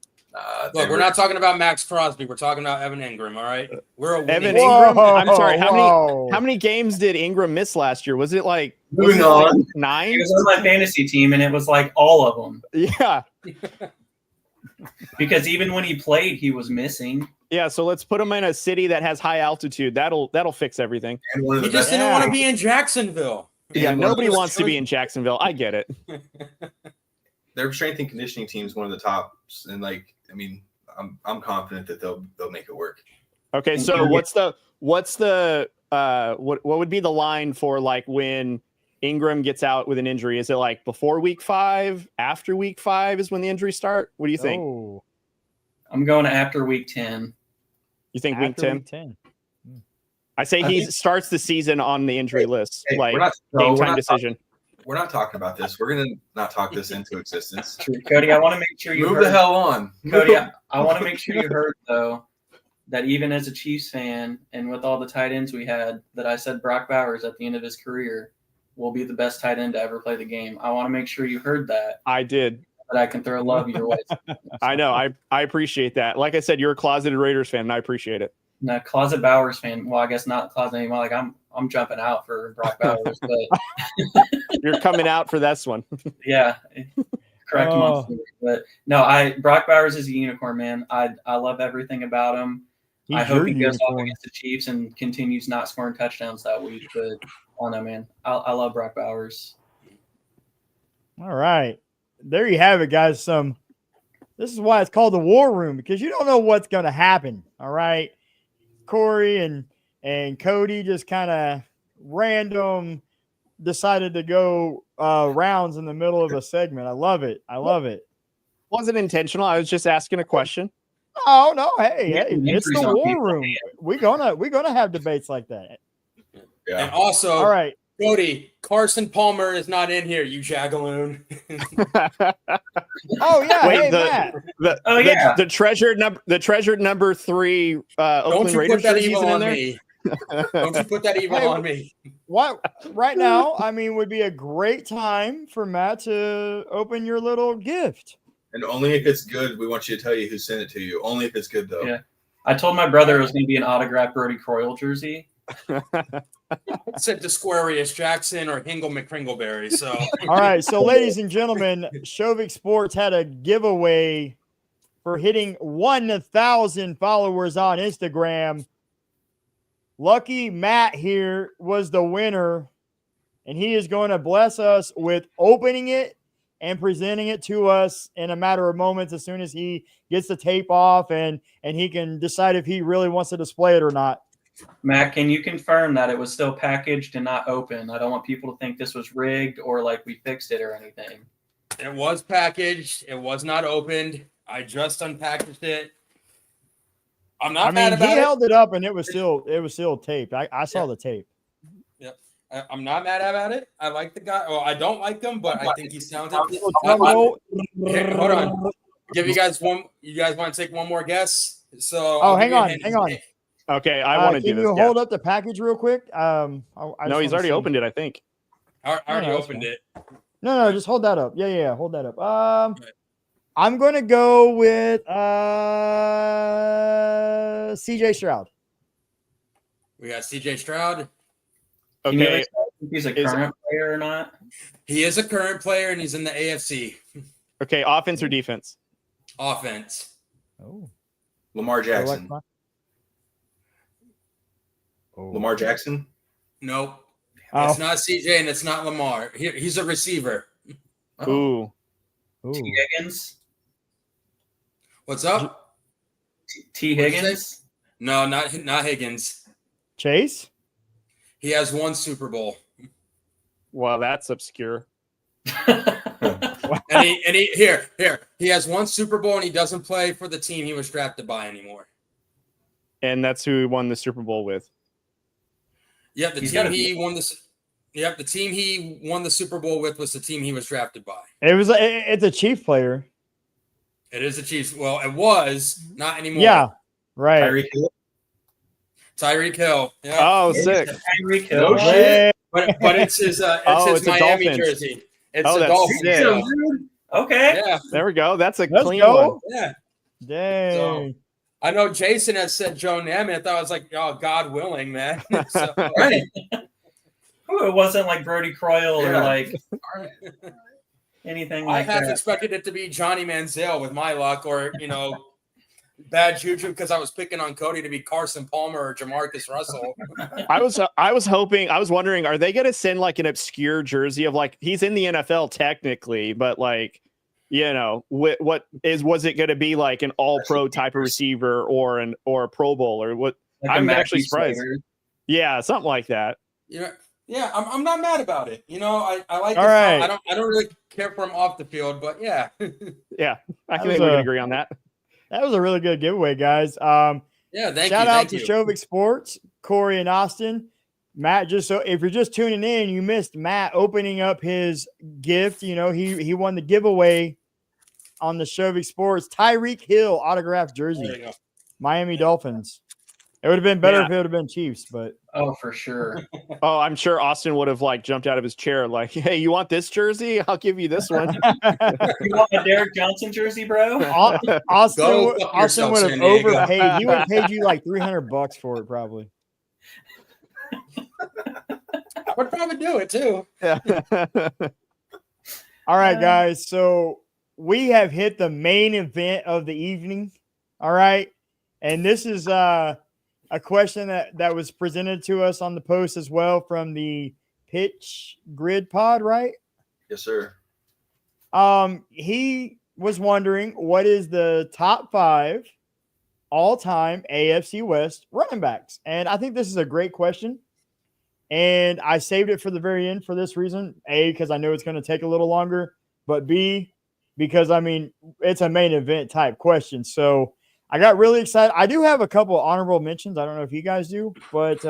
Look, we're not talking about Max Crosby. We're talking about Evan Ingram, all right? We're a winning Evan team. Ingram? I'm sorry, how Whoa. many games did Ingram miss last year? Was it like Moving on. 9? He was on my fantasy team, and it was like all of them. Yeah. Because even when he played, he was missing. Yeah, so let's put him in a city that has high altitude. That'll fix everything. And one of He the just best. didn't want to be in Jacksonville. Yeah, and nobody was wants to be in Jacksonville. I get it. Their strength and conditioning team is one of the tops, and I'm confident that they'll make it work. Okay, so what's the what would be the line for like when Ingram gets out with an injury? Is it like before week 5, after week 5 is when the injuries start? What do you think? Oh, I'm going after week 10. You think week after 10? week 10. I say he starts the season on the injury list, Hey, like we're not- game we're time not decision. We're not talking about this. We're gonna not talk this into existence. Cody, I want to make sure you Move heard. the hell on. Cody, I want to make sure you heard, though, that even as a Chiefs fan and with all the tight ends we had, that I said Brock Bowers at the end of his career will be the best tight end to ever play the game. I want to make sure you heard that, I did. that I can throw love your way. I know. I appreciate that. Like I said, you're a closeted Raiders fan, and I appreciate it. No, closet Bowers fan. Well, I guess not closet anymore. Like I'm jumping out for Brock Bowers, but You're coming out for this one. yeah, correct. Oh. But no, Brock Bowers is a unicorn, man. I love everything about him. He's I hope your he goes off unicorn. against the Chiefs and continues not scoring touchdowns that week. But I don't know, man. I love Brock Bowers. All right. There you have it, guys. This is why it's called the war room, because you don't know what's going to happen. All right. Corey and Cody just kind of random decided to go rounds in the middle of a segment. I love it. Wasn't intentional. I was just asking a question. Oh no. Hey, Yeah, it's injuries the on war people. room. We're gonna have debates like that. And Yeah. also, All right. Cody, Carson Palmer is not in here, you jagaloon. Oh yeah, Wait, hey Matt. the treasured number 3 Oakland Raiders jersey isn't in there. Me. Don't you put that evil on me. What right now, I mean, would be a great time for Matt to open your little gift. And only if it's good, we want you to tell you who sent it to you. Only if it's good, though. Yeah. I told my brother it was going to be an autographed Brody Croyle jersey. It said Desquarius Jackson or Hingle McCringleberry. So, all right. So, ladies and gentlemen, Shovik Sports had a giveaway for hitting 1,000 followers on Instagram. Lucky Matt here was the winner, and he is going to bless us with opening it and presenting it to us in a matter of moments as soon as he gets the tape off and he can decide if he really wants to display it or not. Matt, can you confirm that it was still packaged and not open? I don't want people to think this was rigged or like we fixed it or anything. It was packaged. It was not opened. I just unpackaged it. I'm not mad about it. He held it up and it was still taped. I saw the tape. Yep. I'm not mad about it. I like the guy. Well, I don't like him, but I think he's talented. Hold on. Give you guys one. You guys want to take one more guess? So. Hang on. Okay, I want to do this. Can you hold up the package real quick? No, he's already opened it, I think. I already opened it. No, just hold that up. Yeah, hold that up. I'm going to go with CJ Stroud. We got CJ Stroud. Okay. If he's a current player or not? He is a current player, and he's in the AFC. Okay, offense or defense? Offense. Oh. Lamar Jackson. Lamar Jackson? Nope. It's not CJ, and it's not Lamar. He's a receiver. Ooh. T. Higgins? What's up? T. Higgins? No, not Higgins. Chase? He has 1 Super Bowl. Well, that's obscure. and he has 1 Super Bowl, and he doesn't play for the team he was drafted by anymore. And that's who he won the Super Bowl with. Yep, the team he won the Super Bowl with was the team he was drafted by. It's a Chief player. It is the Chiefs. Well, it was not anymore. Yeah, right. Tyreek Hill. Yeah. Oh, sick. Tyreek Hill. But it's his it's Miami jersey. It's a Dolphins. Okay. Yeah. There we go. That's a Let's clean go. one. Yeah. Dang. So, I know Jason has said Joe Namath. I was like, oh, God willing, man. So, Right. It wasn't like Brody Croyle or like anything like I half that. expected it to be Johnny Manziel with my luck, or bad juju because I was picking on Cody to be Carson Palmer or Jamarcus Russell. I was wondering, are they going to send like an obscure jersey of like he's in the NFL technically, but like was it going to be like an all-pro type of receiver or a Pro Bowl or what? Like I'm actually surprised. Yeah, something like that. Yeah, I'm not mad about it. I like. All right. I don't really care for him off the field, but yeah. Yeah, I think we can agree on that. That was a really good giveaway, guys. Yeah, thank you. Shout out to Shovik Sports, Corey and Austin. Matt, just so if you're just tuning in, you missed Matt opening up his gift. He won the giveaway on the Shovik Sports Tyreek Hill autographed jersey, Miami Dolphins. It would have been better if it would have been Chiefs, but for sure. Oh, I'm sure Austin would have like jumped out of his chair like, "Hey, you want this jersey? I'll give you this one." You want a Derek Johnson jersy, bro? Austin would have overpaid. He would have paid you like $300 for it, probably. I would probably do it too. Yeah. All right, guys. So we have hit the main event of the evening. All right. And this is a question that was presented to us on the post as well from the Pitch Grid Pod, right? Yes, sir. He was wondering what is the top 5 all-time AFC West running backs. And I think this is a great question. And I saved it for the very end for this reason. A, because I know it's going to take a little longer. But B, because, it's a main event type question. So I got really excited. I do have a couple of honorable mentions. I don't know if you guys do. But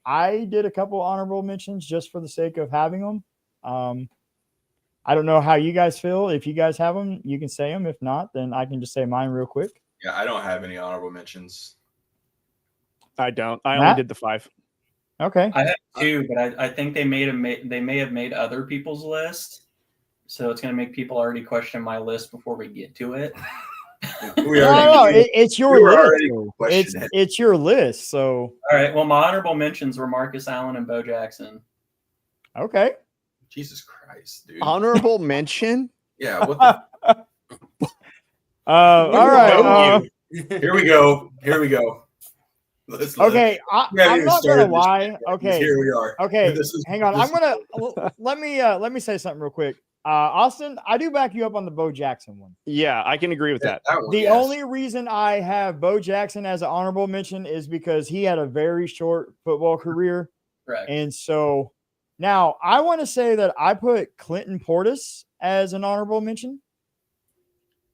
I did a couple honorable mentions just for the sake of having them. I don't know how you guys feel. If you guys have them, you can say them. If not, then I can just say mine real quick. Yeah, I don't have any honorable mentions. I don't. I Matt? only did the 5. Okay. I have 2, but I think they may have made other people's list, so it's going to make people already question my list before we get to it. It's your list. Though. It's your list. So all right. Well, my honorable mentions were Marcus Allen and Bo Jackson. okay. Jesus Christ, dude. Honorable mention? Yeah. What the? All right. Here we go. Okay, I'm not gonna lie. Okay, here we are. Okay, hang on. Let me say something real quick. Austin, I do back you up on the Bo Jackson one. Yeah, I can agree with that. The only reason I have Bo Jackson as an honorable mention is because he had a very short football career. Right. And so now I want to say that I put Clinton Portis as an honorable mention.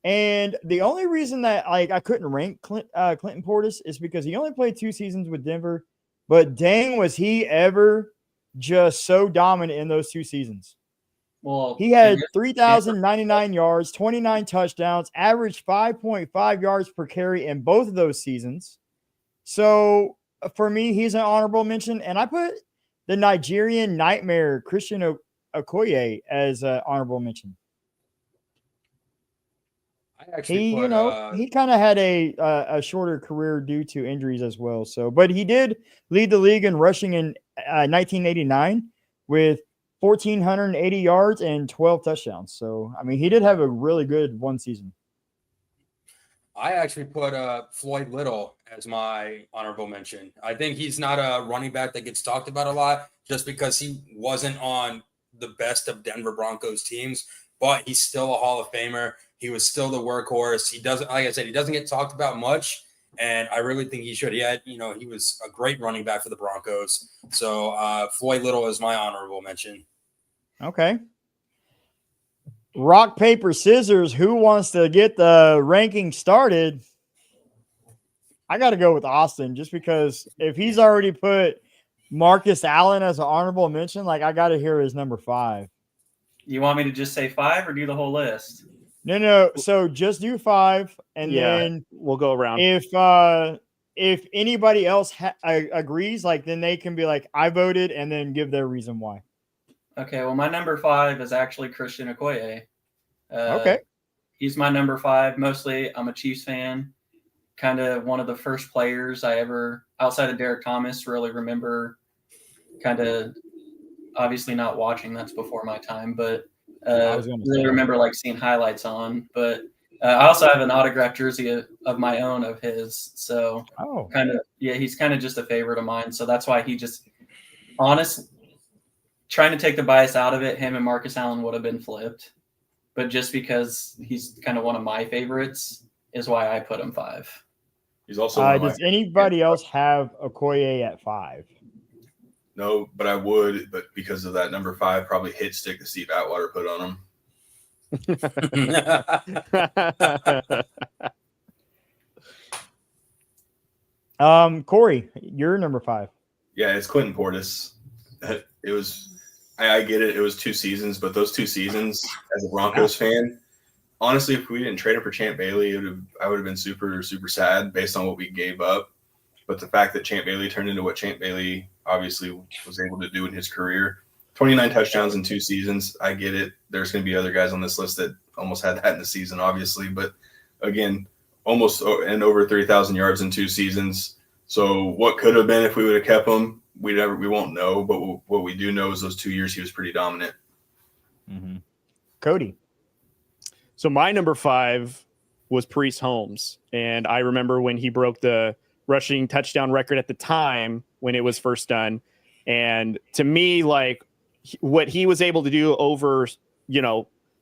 And the only reason that I couldn't rank Clinton Portis is because he only played 2 seasons with Denver, but dang, was he ever just so dominant in those 2 seasons. Well, he had 3,099 yards, 29 touchdowns, averaged 5.5 yards per carry in both of those seasons. So for me, he's an honorable mention. And I put the Nigerian nightmare, Christian Okoye, as an honorable mention. He kind of had a shorter career due to injuries as well. So, but he did lead the league in rushing in 1989 with 1,480 yards and 12 touchdowns. So, I mean, he did have a really good one season. I actually put Floyd Little as my honorable mention. I think he's not a running back that gets talked about a lot just because he wasn't on the best of Denver Broncos teams, but he's still a Hall of Famer. He was still the workhorse. He doesn't, like I said, he doesn't get talked about much, and I really think he should. He was a great running back for the Broncos. So Floyd Little is my honorable mention. Okay. Rock, paper, scissors. Who wants to get the ranking started? I got to go with Austin just because if he's already put Marcus Allen as an honorable mention, I got to hear his number 5. You want me to just say 5 or do the whole list? No. So just do 5, and then we'll go around. If anybody else agrees, then they can be like, I voted, and then give their reason why. Okay. Well, my number 5 is actually Christian Okoye. Okay. He's my number 5. Mostly, I'm a Chiefs fan. Kind of one of the first players I ever, outside of Derek Thomas, really remember. Kind of, obviously not watching. That's before my time, but. Really remember seeing highlights on, but I also have an autographed jersey of my own of his. So he's kind of just a favorite of mine. So that's why he just trying to take the bias out of it. Him and Marcus Allen would have been flipped, but just because he's kind of one of my favorites is why I put him 5. He's also. Does anybody else have Okoye at 5? No, but I would, but because of that number 5, probably hit stick that Steve Atwater put on him. Corey, you're number 5. Yeah, it's Clinton Portis. It was, I get it. It was 2 seasons, but those 2 seasons as a Broncos fan, honestly, if we didn't trade him for Champ Bailey, I would have been super, super sad based on what we gave up. But the fact that Champ Bailey turned into what Champ Bailey obviously was able to do in his career, 29 touchdowns in 2 seasons. I get it. There's going to be other guys on this list that almost had that in the season, obviously. But again, almost and over 3,000 yards in 2 seasons. So what could have been if we would have kept him, we won't know. But what we do know is those 2 years he was pretty dominant. Mm-hmm. Cody. So my number 5 was Priest Holmes, and I remember when he broke the rushing touchdown record at the time when it was first done. And to me, what he was able to do over,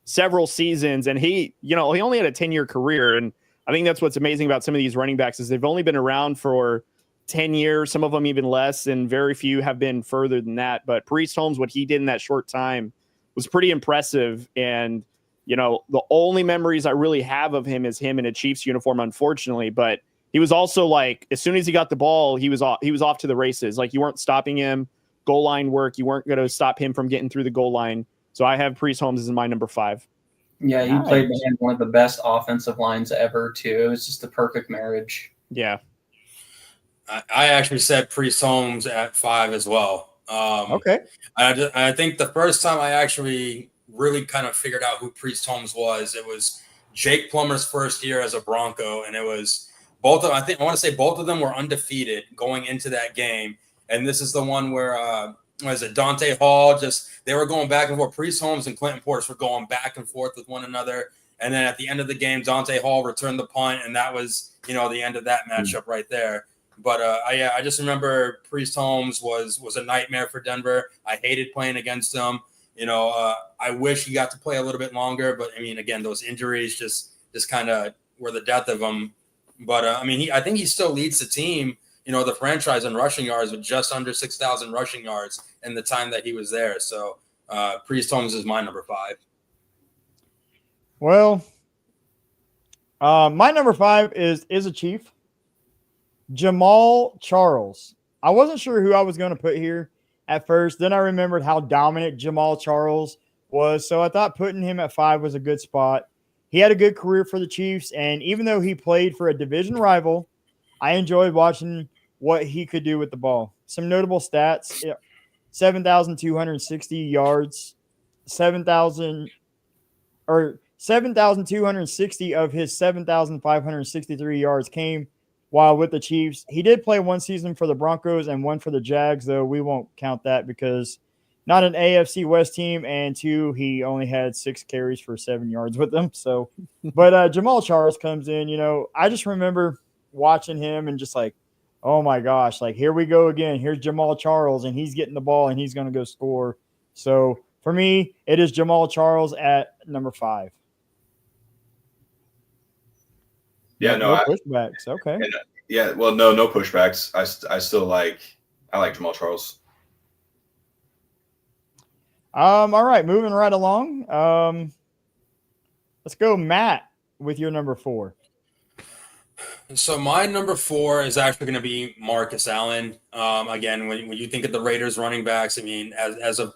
several seasons, and he only had a 10-year career. And I think that's what's amazing about some of these running backs is they've only been around for 10 years, some of them even less, and very few have been further than that. But Priest Holmes, what he did in that short time was pretty impressive. And, the only memories I really have of him is him in a Chiefs uniform, unfortunately, but he was also like, as soon as he got the ball, he was off to the races. Like, you weren't stopping him. Goal line work, you weren't going to stop him from getting through the goal line. So I have Priest Holmes as my number 5. Yeah, he played behind one of the best offensive lines ever, too. It was just the perfect marriage. Yeah. I actually said Priest Holmes at 5 as well. Okay. I think the first time I actually really kind of figured out who Priest Holmes was, it was Jake Plummer's first year as a Bronco, and it was both of them were undefeated going into that game. And this is the one where was it Dante Hall? They were going back and forth. Priest Holmes and Clinton Portis were going back and forth with one another. And then at the end of the game, Dante Hall returned the punt, and that was, the end of that matchup right there. But I just remember Priest Holmes was a nightmare for Denver. I hated playing against him. I wish he got to play a little bit longer, but I mean, again, those injuries just kind of were the death of him. But I think he still leads the team, the franchise in rushing yards with just under 6,000 rushing yards in the time that he was there. So Priest Holmes is my number 5. Well, my number 5 is a Chief, Jamaal Charles. I wasn't sure who I was going to put here at first. Then I remembered how dominant Jamaal Charles was. So I thought putting him at 5 was a good spot. He had a good career for the Chiefs. And even though he played for a division rival, I enjoyed watching what he could do with the ball. Some notable stats: 7,260 yards, 7,260 of his 7,563 yards came while with the Chiefs. He did play one season for the Broncos and one for the Jags, though we won't count that because not an AFC West team, and 2, he only had 6 carries for 7 yards with them. So, but Jamaal Charles comes in. I just remember watching him and just like, oh my gosh, like, here we go again. Here's Jamaal Charles, and he's getting the ball, and he's going to go score. So for me, it is Jamaal Charles at number 5. Yeah, no pushbacks. Okay. And, no pushbacks. I still like Jamaal Charles. All right, moving right along. Let's go, Matt, with your number 4. So my number 4 is actually going to be Marcus Allen. Again, when you think of the Raiders running backs, I mean, as of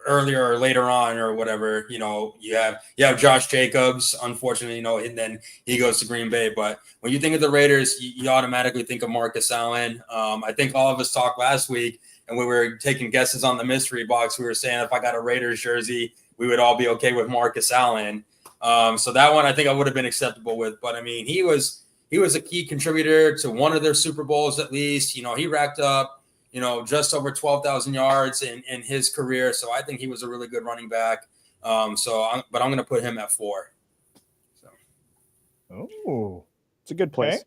earlier or later on or whatever, you have Josh Jacobs, unfortunately, and then he goes to Green Bay. But when you think of the Raiders, you automatically think of Marcus Allen. I think all of us talked last week, and we were taking guesses on the mystery box. We were saying if I got a Raiders jersey, we would all be okay with Marcus Allen. So that one I think I would have been acceptable with. But I mean, he was a key contributor to one of their Super Bowls at least. He racked up, just over 12,000 yards in his career. So I think he was a really good running back. But I'm going to put him at 4. So. Oh, it's a good place.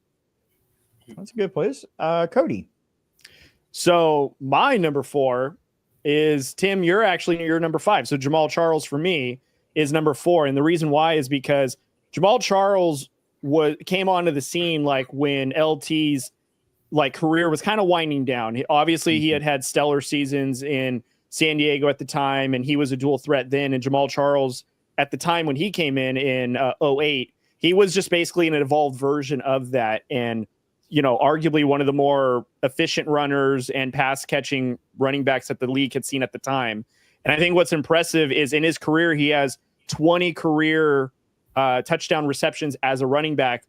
Okay. That's a good place. Cody. So my number 4 is, Tim, you're number 5. So Jamaal Charles for me is number 4. And the reason why is because Jamaal Charles came onto the scene like when LT's like career was kind of winding down. Obviously, he had stellar seasons in San Diego at the time, and he was a dual threat then. And Jamaal Charles, at the time when he came in 2008, he was just basically an evolved version of that. And, arguably one of the more efficient runners and pass catching running backs that the league had seen at the time. And I think what's impressive is in his career, he has 20 career touchdown receptions as a running back,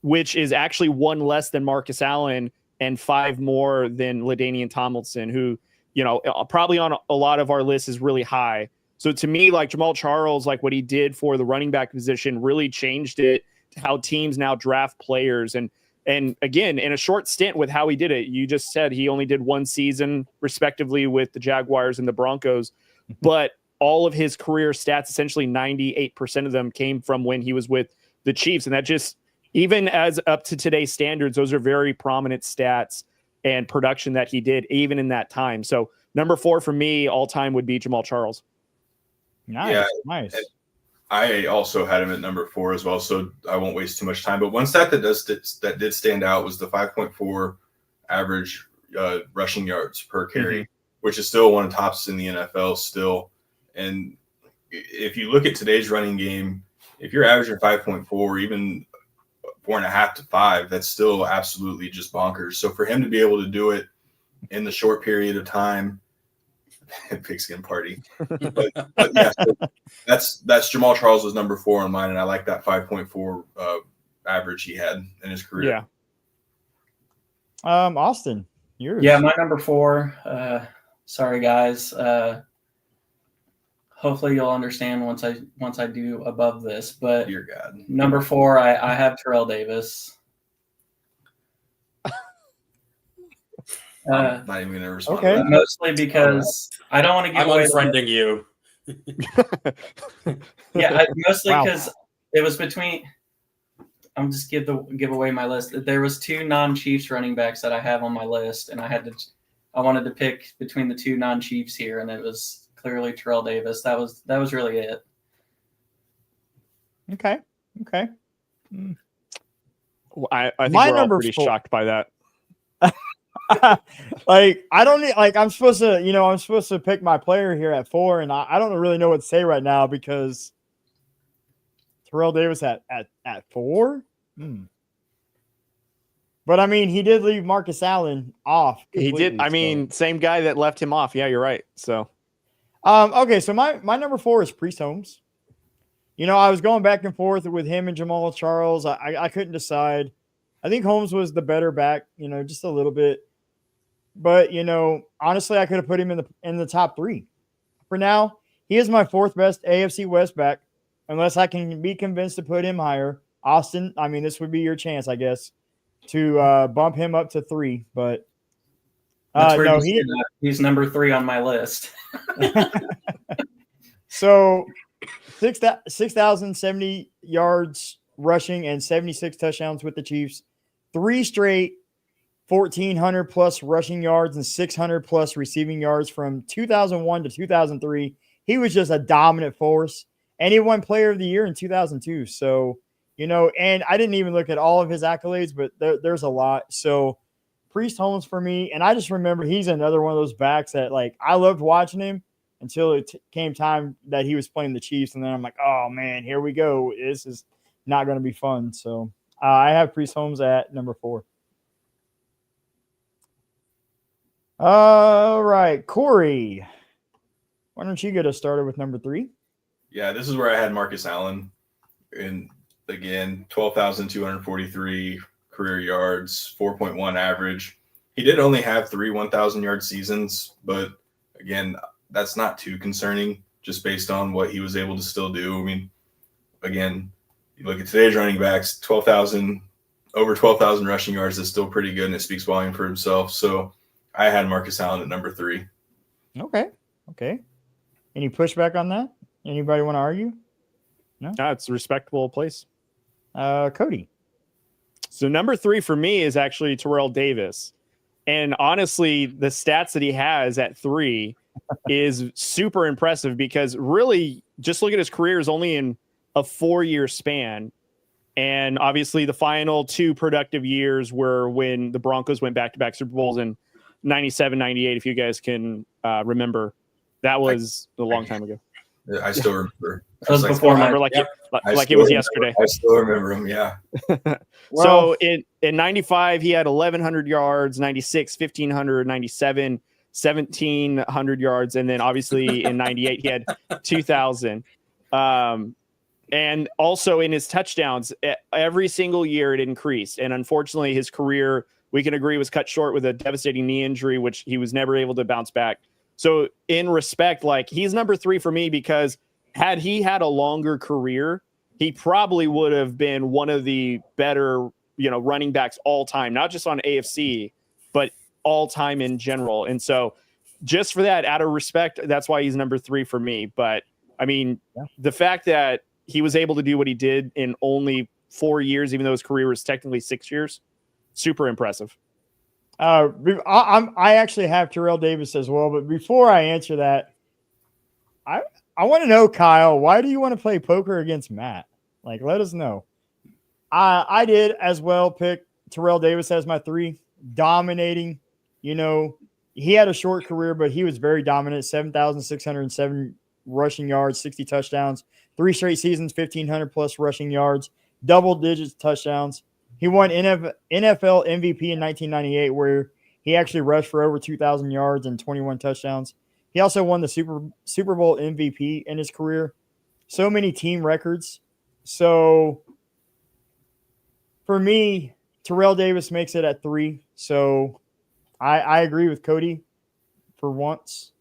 which is actually 1 less than Marcus Allen and 5 more than LaDainian Tomlinson, who, probably on a lot of our lists is really high. So to me, like Jamaal Charles, like what he did for the running back position really changed it to how teams now draft players. And again, in a short stint with how he did it, you just said he only did 1 season respectively with the Jaguars and the Broncos, but all of his career stats, essentially 98% of them came from when he was with the Chiefs. And that just, even as up to today's standards, those are very prominent stats and production that he did even in that time. So number 4 for me all time would be Jamaal Charles. Nice. Yeah, nice. I also had him at number 4 as well, so I won't waste too much time. But one stat that did stand out was the 5.4 average rushing yards per carry, which is still one of the tops in the NFL still. And if you look at today's running game, if you're averaging 5.4, even 4.5 to 5, that's still absolutely just bonkers. So for him to be able to do it in the short period of time, pigskin party. But yeah, so that's Jamaal Charles was number 4 on mine, and I like that 5.4 average he had in his career. Yeah. Austin, yours. Yeah, my number 4. Sorry guys. Hopefully you'll understand once I do above this. But Dear God. Number 4, I have Terrell Davis. I'm not even gonna respond. Okay. To that. Mostly because I don't want to give I'm away. unfriending you. Yeah, mostly Wow. because it was between. I'm just give away my list. There was 2 non-Chiefs running backs that I have on my list, and I wanted to pick between the 2 non-Chiefs here, and it was clearly Terrell Davis. That was really it. Okay. I think My we're all number pretty 4. shocked by that. Like I don't need, like I'm supposed to pick my player here at 4, and I don't really know what to say right now because Terrell Davis at 4. But I mean, he did leave Marcus Allen off. He did. I mean, same guy that left him off. Yeah, you're right. So, okay. So my number 4 is Priest Holmes. I was going back and forth with him and Jamaal Charles. I couldn't decide. I think Holmes was the better back, just a little bit. But honestly, I could have put him in the top 3. For now, he is my 4th best AFC West back, unless I can be convinced to put him higher. Austin, I mean, this would be your chance, I guess, to bump him up to 3. But no, he's number 3 on my list. So 6,070 yards rushing and 76 touchdowns with the Chiefs. 3 straight 1,400 plus rushing yards and 600 plus receiving yards from 2001 to 2003. He was just a dominant force, and he won Player of the Year in 2002. So, and I didn't even look at all of his accolades, but there's a lot. So, Priest Holmes for me, and I just remember he's another one of those backs that, like, I loved watching him until it came time that he was playing the Chiefs, and then I'm like, oh, man, here we go. This is not going to be fun. So, I have Priest Holmes at number 4. All right, Corey, why don't you get us started with number 3? Yeah, this is where I had Marcus Allen. And again, 12,243 career yards, 4.1 average. He did only have 3 1,000-yard seasons, but again, that's not too concerning just based on what he was able to still do. I mean, again, you look at today's running backs, over 12,000 rushing yards is still pretty good, and it speaks volume for himself. So I had Marcus Allen at number 3. Okay. Any pushback on that? Anybody want to argue? No, it's a respectable place. Cody. So number 3 for me is actually Terrell Davis. And honestly, the stats that he has at 3 is super impressive because really just look at his career is only in a 4-year span. And obviously the final 2 productive years were when the Broncos went back-to-back Super Bowls in 97, 98, if you guys can remember. That was a long time ago. I still remember. That was before remember like it was yesterday. I still remember him, yeah. So in 95, he had 1,100 yards, 96, 1,500, 97, 1,700 yards. And then obviously in 98, he had 2,000. And also in his touchdowns, every single year it increased. And unfortunately, his career, we can agree, was cut short with a devastating knee injury, which he was never able to bounce back. So in respect, like, he's number 3 for me because had he had a longer career, he probably would have been one of the better, running backs all time, not just on AFC, but all time in general. And so just for that, out of respect, that's why he's number 3 for me. But I mean, the fact that he was able to do what he did in only 4 years, even though his career was technically 6 years, super impressive. I actually have Terrell Davis as well, but before I answer that, I want to know, Kyle, why do you want to play poker against Matt? Like, let us know. I did as well pick Terrell Davis as my 3, dominating. He had a short career, but he was very dominant. 7,607 rushing yards, 60 touchdowns, 3 straight seasons, 1,500 plus rushing yards, double digits touchdowns. He won NFL MVP in 1998, where he actually rushed for over 2,000 yards and 21 touchdowns. He also won the Super Bowl MVP in his career. So many team records. So for me, Terrell Davis makes it at 3. So I agree with Cody for once.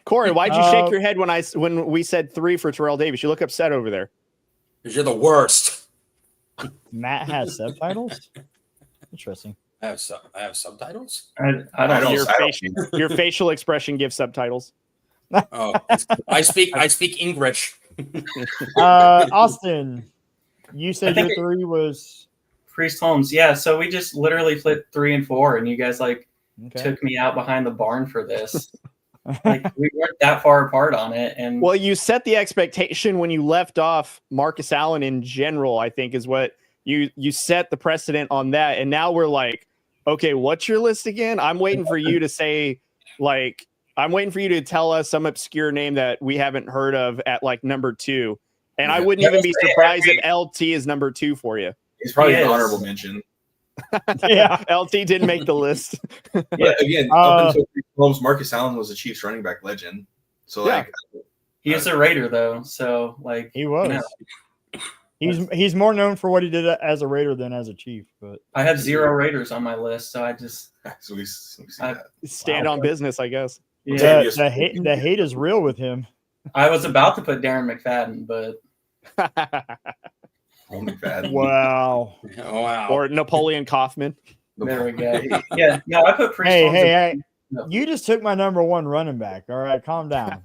Corey, why'd you shake your head when we said 3 for Terrell Davis? You look upset over there. Because you're the worst. Matt has subtitles. Interesting. I have subtitles. I don't. Your facial expression gives subtitles. Oh, I speak English. Austin, you said your 3 was Priest Holmes. Yeah, so we just literally flipped 3 and 4, and you guys took me out behind the barn for this. We weren't that far apart on it. And well, you set the expectation when you left off Marcus Allen in general, I think is what you set the precedent on that. And now we're like, okay, what's your list again? I'm waiting for you to say, I'm waiting for you to tell us some obscure name that we haven't heard of at number 2. And I wouldn't even be surprised if LT is number 2 for you. He's probably an honorable mention. Yeah, LT didn't make the list. But again, up until Holmes, Marcus Allen was a Chiefs running back legend. So he is a Raider though. So he was. He's more known for what he did as a Raider than as a Chief. But I have 0 Raiders on my list, so I just stand on business, I guess. Yeah, the hate is real with him. I was about to put Darren McFadden, but McFadden. Wow. Or Napoleon Kaufman. There we go. Yeah, no, I put Priest. Hey. You just took my number 1 running back. All right, calm down.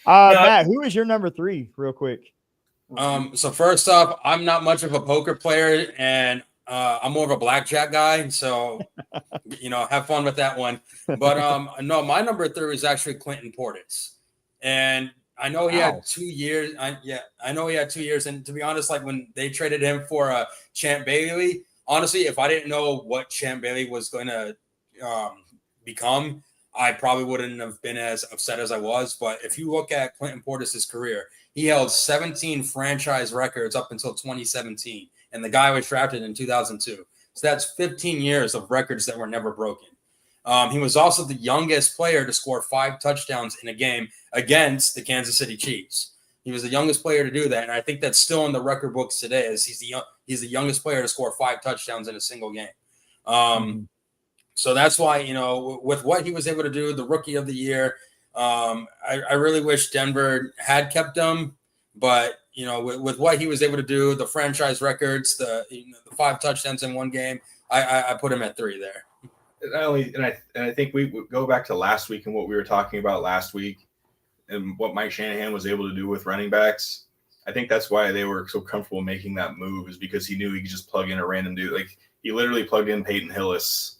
Matt, who is your number 3, real quick? So first off, I'm not much of a poker player, and I'm more of a blackjack guy. So, have fun with that one. But no, my number 3 is actually Clinton Portis, and I know he had 2 years. I know he had 2 years, and to be honest, when they traded him for Champ Bailey, honestly, if I didn't know what Champ Bailey was going to become, I probably wouldn't have been as upset as I was. But if you look at Clinton Portis' career, he held 17 franchise records up until 2017, and the guy was drafted in 2002. So that's 15 years of records that were never broken. He was also the youngest player to score 5 touchdowns in a game against the Kansas City Chiefs. He was the youngest player to do that, and I think that's still in the record books today. As he's the youngest player to score 5 touchdowns in a single game. So that's why, with what he was able to do, the Rookie of the Year, I really wish Denver had kept him. But, with what he was able to do, the franchise records, the 5 touchdowns in one game, I put him at 3 there. I think we go back to last week and what we were talking about last week and what Mike Shanahan was able to do with running backs. I think that's why they were so comfortable making that move, is because he knew he could just plug in a random dude. He literally plugged in Peyton Hillis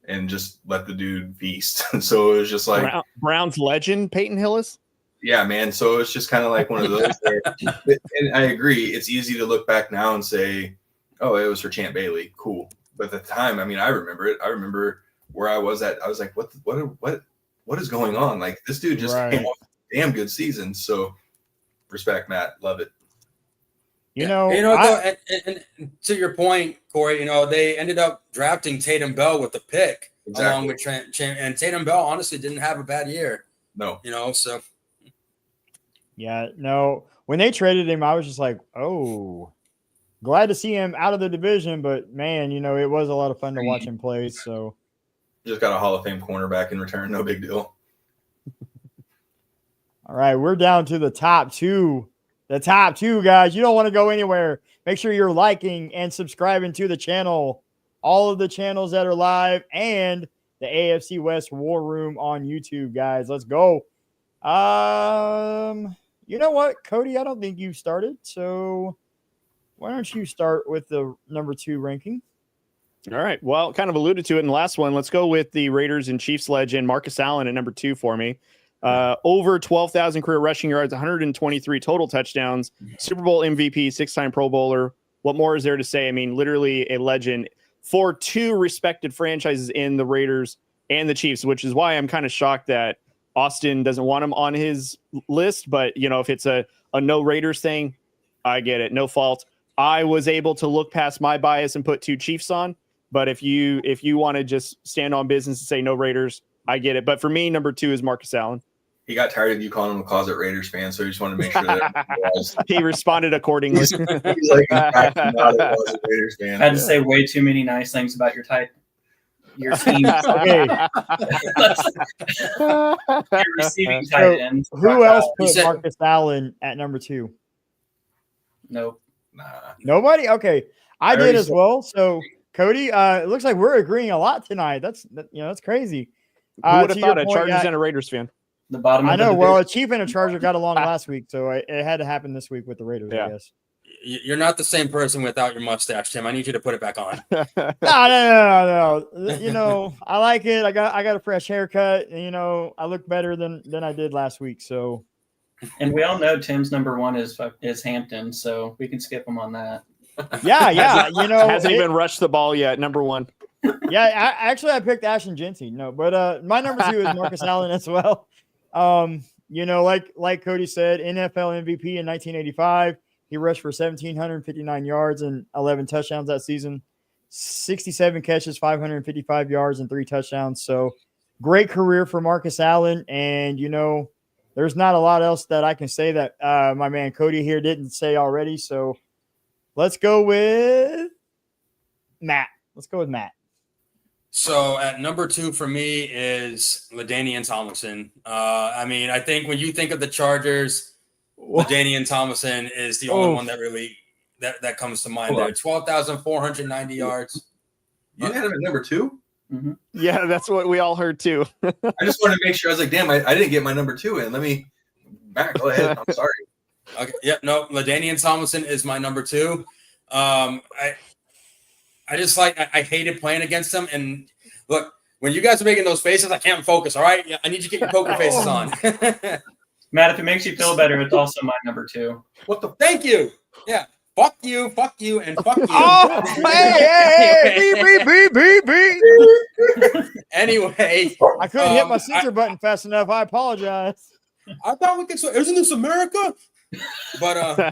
and just let the dude feast. So it was just Browns legend Peyton Hillis. Yeah, man. So it's just kind of like one of those there. And I agree. It's easy to look back now and say, oh, it was for Champ Bailey. Cool. But at the time, I remember it. I remember where I was at. I was like, what is going on? This dude just came off a damn good season. So respect, Matt. Love it. And to your point, Corey, they ended up drafting Tatum Bell with the pick along with Trent. And Tatum Bell honestly didn't have a bad year. No. So. Yeah, no. When they traded him, I was just like, oh, glad to see him out of the division. But, man, it was a lot of fun to watch him play. So just got a Hall of Fame cornerback in return. No big deal. All right, we're down to the top 2. The top 2, guys. You don't want to go anywhere. Make sure you're liking and subscribing to the channel. All of the channels that are live and the AFC West War Room on YouTube, guys. Let's go. You know what, Cody? I don't think you started. So why don't you start with the number 2 ranking? All right. Well, kind of alluded to it in the last one. Let's go with the Raiders and Chiefs legend Marcus Allen at number 2 for me. Over 12,000 career rushing yards, 123 total touchdowns, Super Bowl MVP, 6-time Pro Bowler. What more is there to say? Literally a legend for 2 respected franchises in the Raiders and the Chiefs, which is why I'm kind of shocked that Austin doesn't want him on his list. But, if it's a no Raiders thing, I get it. No fault. I was able to look past my bias and put 2 Chiefs on. But if you want to just stand on business and say no Raiders, I get it. But for me, number 2 is Marcus Allen. He got tired of you calling him a closet Raiders fan, so he just wanted to make sure that he responded accordingly. he's like, not a closet Raiders fan. I had to say way too many nice things about your team. Okay. Your receiving tight end. Who else put Marcus Allen at number 2? Nope. Nah. Nobody? Okay. I did already as said- well. So Cody, it looks like we're agreeing a lot tonight. That's crazy. Who would have to thought your a point, Chargers yeah, and a Raiders fan? The bottom of I know. the Well, a division. Chief and a Charger got along last week, so it had to happen this week with the Raiders, Yeah. I guess. You're not the same person without your mustache, Tim. I need you to put it back on. No. You know, I like it. I got a fresh haircut. And, you know, I look better than I did last week. So And we all know Tim's number 1 is Hampton, so we can skip him on that. yeah. You know, Hasn't even rushed the ball yet. Number 1. yeah. I picked Ashton Genty. No, but my number 2 is Marcus Allen as well. You know, like Cody said, NFL MVP in 1985. He rushed for 1,759 yards and 11 touchdowns that season. 67 catches, 555 yards, and 3 touchdowns. So great career for Marcus Allen. And, you know, there's not a lot else that I can say that my man Cody here didn't say already. So let's go with Matt. So at number 2 for me is LaDainian Tomlinson. I mean, I think when you think of the Chargers, LaDainian Tomlinson is the only one that really that comes to mind there. 12,490 yards. You had him at number 2? Mm-hmm. Yeah, that's what we all heard too. I just wanted to make sure. I was like, damn, I didn't get my number 2 in. Let me back. Go ahead. I'm sorry. Okay. Yeah. No. LaDainian Tomlinson is my number 2. I just I hated playing against him. And look, when you guys are making those faces, I can't focus. All right. Yeah, I need you to get your poker faces on. Matt, if it makes you feel better, it's also my number 2. What the? Thank you. Yeah. Fuck you, and fuck you. Oh, hey, beep. Anyway, I couldn't hit my censor button fast enough. I apologize. I thought we could. Isn't this America? But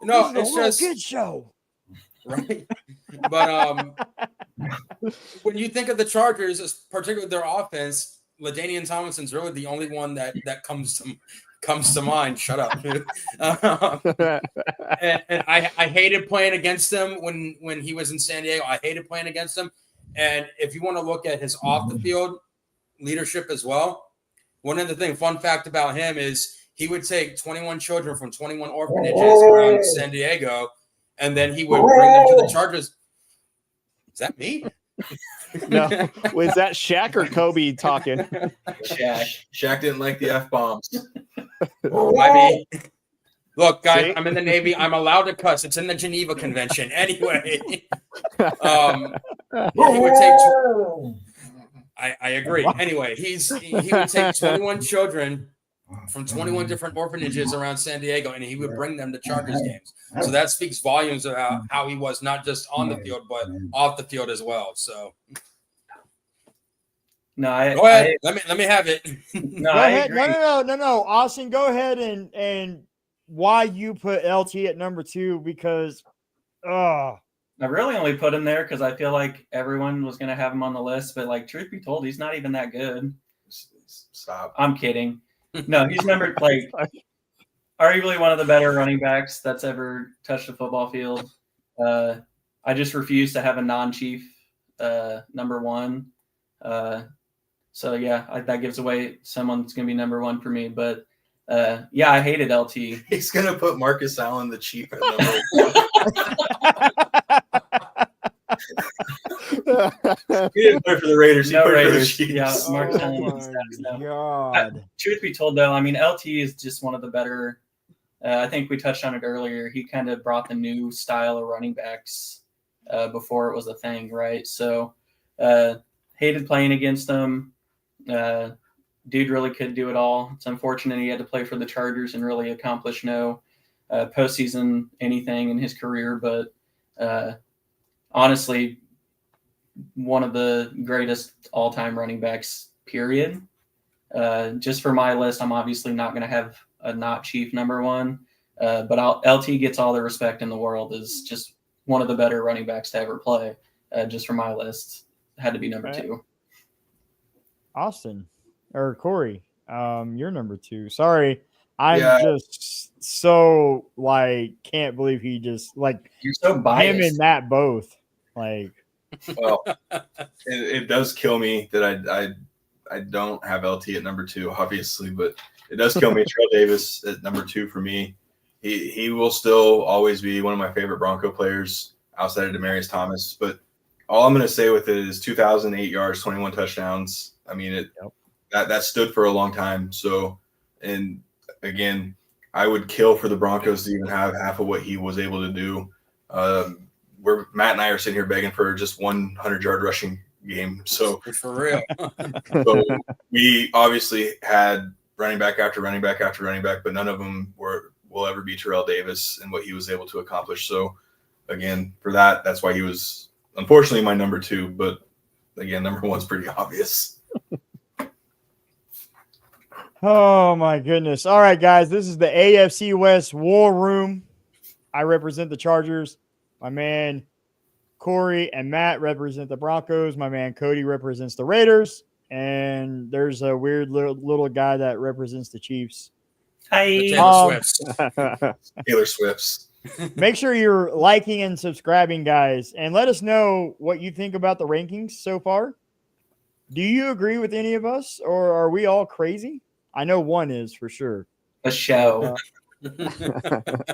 no, This is it's a real just good show. right. But when you think of the Chargers, particularly their offense, LaDainian Tomlinson's really the only one that comes to mind. Shut up. And I hated playing against him when he was in San Diego. I hated playing against him. And if you want to look at his off the field leadership as well, one of the things, fun fact about him is he would take 21 children from 21 orphanages around San Diego, and then he would bring them to the Chargers. Is that me? No, was that Shaq or Kobe talking? Shaq didn't like the F-bombs. I mean, look, guys, See? I'm in the Navy. I'm allowed to cuss. It's in the Geneva Convention. Anyway, he would take. I agree. Anyway, he would take 21 children from 21 different orphanages around San Diego, and he would bring them to Chargers games. So that speaks volumes about how he was not just on the field, but off the field as well. So No, go ahead. Let me have it. No, Go I ahead. agree. No. Austin, go ahead and why you put LT at number 2 because I really only put him there because I feel like everyone was going to have him on the list. But, like, truth be told, he's not even that good. Stop. I'm kidding. No, he's number, like, arguably one of the better running backs that's ever touched a football field. I just refuse to have a non-chief number 1. So, yeah, that gives away someone that's going to be number 1 for me. But, yeah, I hated LT. He's going to put Marcus Allen, the chief, at number 1. He didn't play for the Raiders. He No played Raiders. for the Chiefs. Yeah, Marcus Oh Allen my was stats, no. God. Truth be told, though, I mean, LT is just one of the better. I think we touched on it earlier. He kind of brought the new style of running backs before it was a thing, right? So, hated playing against him. Dude really could do it all. It's unfortunate he had to play for the Chargers and really accomplish no postseason anything in his career. But honestly, one of the greatest all-time running backs, period. Just for my list, I'm obviously not going to have a not chief number 1. But LT gets all the respect in the world. Is just one of the better running backs to ever play. Just for my list, had to be number 2. Austin or Corey, you're number 2. Sorry, I'm just so can't believe he just you're so biased. Him and Matt both Well, it does kill me that I don't have LT at number 2, obviously, but it does kill me. Terrell Davis at number 2 for me. He will still always be one of my favorite Bronco players outside of Demaryius Thomas. But all I'm going to say with it is 2,008 yards, 21 touchdowns. I mean, that stood for a long time. So, and again, I would kill for the Broncos to even have half of what he was able to do. Where Matt and I are sitting here begging for just 100-yard rushing game. So for real. So we obviously had running back after running back after running back, but none of them will ever be Terrell Davis and what he was able to accomplish. So again, for that's why he was unfortunately my number 2. But again, number 1's pretty obvious. Oh my goodness. All right, guys, this is the AFC West War Room. I represent the Chargers. My man Corey and Matt represent the Broncos. My man Cody represents the Raiders. And there's a weird little guy that represents the Chiefs. Hi. Taylor Swift's. Make sure you're liking and subscribing, guys. And let us know what you think about the rankings so far. Do you agree with any of us, or are we all crazy? I know one is for sure. A show.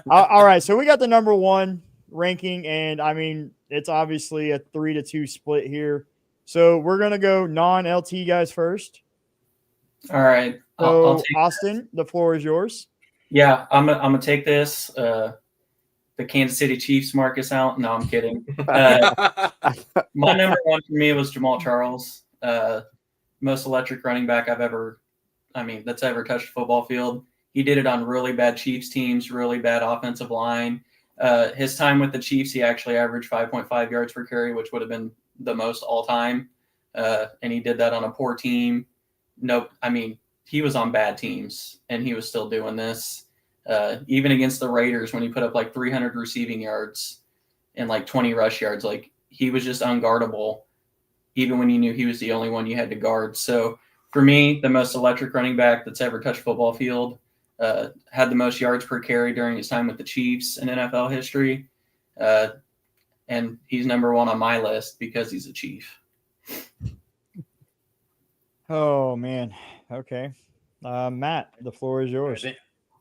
All right, so we got the number 1 ranking, and I mean, it's obviously a 3-2 split here. So we're going to go non-LT guys first. All right. So Austin, the floor is yours. Yeah, I'm gonna take this. The Kansas City Chiefs mark us out. No, I'm kidding. My number 1 for me was Jamaal Charles. Most electric running back that's ever touched a football field. He did it on really bad Chiefs teams, really bad offensive line. His time with the Chiefs, he actually averaged 5.5 yards per carry, which would have been the most all time. And he did that on a poor team. Nope. I mean, he was on bad teams and he was still doing this. Even against the Raiders, when he put up 300 receiving yards and 20 rush yards, he was just unguardable, even when you knew he was the only one you had to guard. So for me, the most electric running back that's ever touched a football field, had the most yards per carry during his time with the Chiefs in NFL history. And he's number 1 on my list because he's a Chief. Oh, man. Okay. Matt, the floor is yours.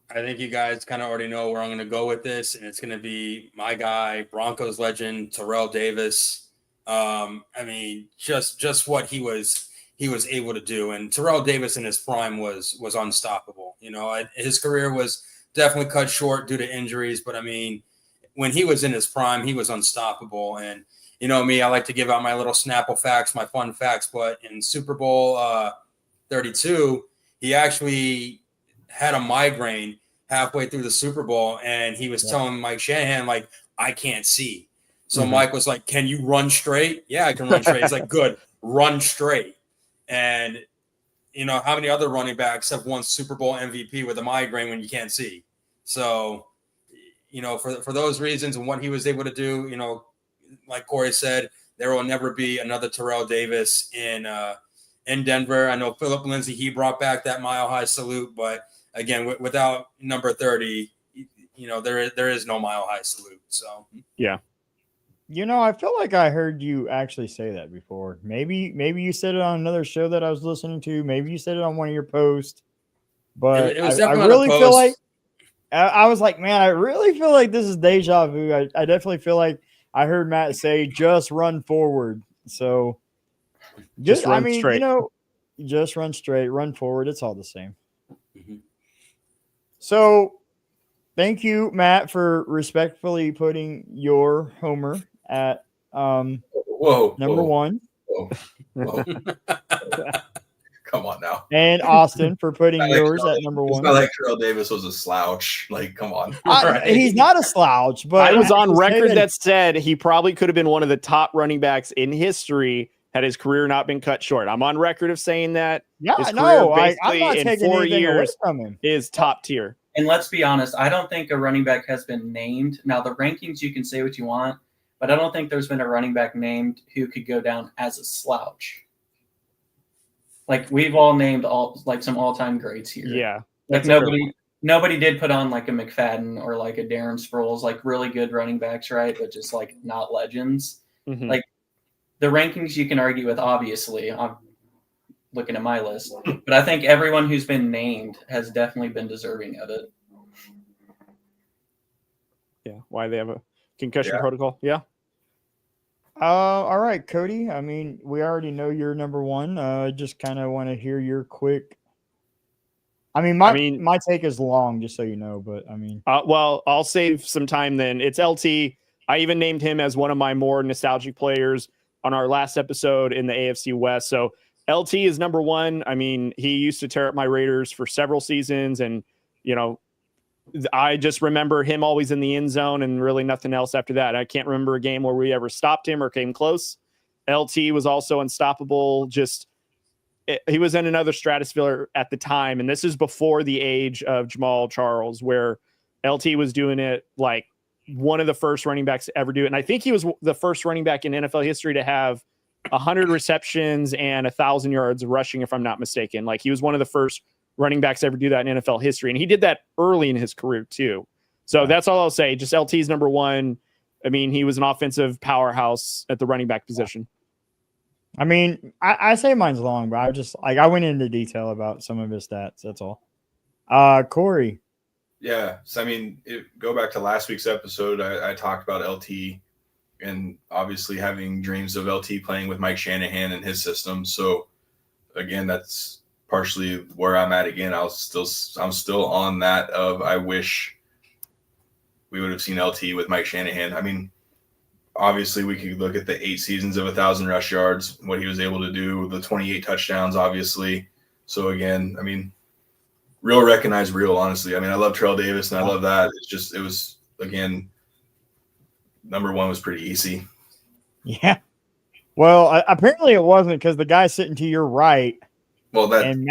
I think you guys kind of already know where I'm going to go with this, and it's going to be my guy, Broncos legend, Terrell Davis. I mean, just what he was able to do. And Terrell Davis in his prime was unstoppable. You know, his career was definitely cut short due to injuries, but I mean, when he was in his prime, he was unstoppable. And you know me, I like to give out my little Snapple facts, my fun facts, but in Super Bowl 32, he actually had a migraine halfway through the Super Bowl, and he was telling Mike Shanahan, I can't see. So Mike was like, can you run straight? Yeah, I can run straight. He's like, good, run straight. And, you know, how many other running backs have won Super Bowl MVP with a migraine when you can't see? So, you know, for those reasons and what he was able to do, you know, like Corey said, there will never be another Terrell Davis in Denver. I know Philip Lindsay, he brought back that mile-high salute, but again, without number 30, you know, there is no mile-high salute. So, yeah. You know, I feel like I heard you actually say that before. Maybe you said it on another show that I was listening to. Maybe you said it on one of your posts. But it was I really feel like I was like, man, I really feel like this is deja vu. I definitely feel like I heard Matt say, just run forward. So just run straight. You know, just run straight, run forward. It's all the same. Mm-hmm. So thank you, Matt, for respectfully putting your homer at number 1. Whoa. Come on now. And Austin for putting yours at number 1. It's not like Terrell Davis was a slouch. Come on. He's not a slouch, but I was on record that said he probably could have been one of the top running backs in history had his career not been cut short. I'm on record of saying that. Yeah, his no, career I'm not in taking 4 anything away years from him. is top tier. And let's be honest, I don't think a running back has been named. Now, the rankings, you can say what you want, but I don't think there's been a running back named who could go down as a slouch. Like, we've all named some all-time greats here. Yeah. Like, nobody did put on like a McFadden or like a Darren Sproles, like really good running backs, right? But just like not legends. Mhm. Like, the rankings you can argue with, obviously. I'm looking at my list. But I think everyone who's been named has definitely been deserving of it. Yeah. Why they have a concussion protocol. Yeah. All right, Cody. I mean, we already know you're number one. Just kind of want to hear your quick. My take is long, just so you know. But I mean, well, I'll save some time then. It's LT. I even named him as one of my more nostalgic players on our last episode in the AFC West. So LT is number one. I mean, he used to tear up my Raiders for several seasons, and I just remember him always in the end zone and really nothing else after that. I can't remember a game where we ever stopped him or came close. LT was also unstoppable. He was in another stratosphere at the time. And this is before the age of Jamaal Charles, where LT was doing it like one of the first running backs to ever do it. And I think he was the first running back in NFL history to have 100 receptions and 1,000 yards rushing, if I'm not mistaken. Like, he was one of the first running backs ever do that in NFL history. And he did that early in his career too. So that's all I'll say. Just LT's number one. I mean, he was an offensive powerhouse at the running back position. I mean, I say mine's long, but I went into detail about some of his stats. That's all. Corey. Yeah. So, I mean, go back to last week's episode. I talked about LT and obviously having dreams of LT playing with Mike Shanahan and his system. So again, that's partially where I'm at again. I'm still on that of, I wish we would have seen LT with Mike Shanahan. I mean, obviously we could look at the 8 seasons of 1,000 rush yards, what he was able to do, the 28 touchdowns, obviously. So again, I mean, real recognize real, honestly. I mean, I love Terrell Davis and I love that. It was, again, number one was pretty easy. Yeah. Well, apparently it wasn't, because the guy sitting to your right, and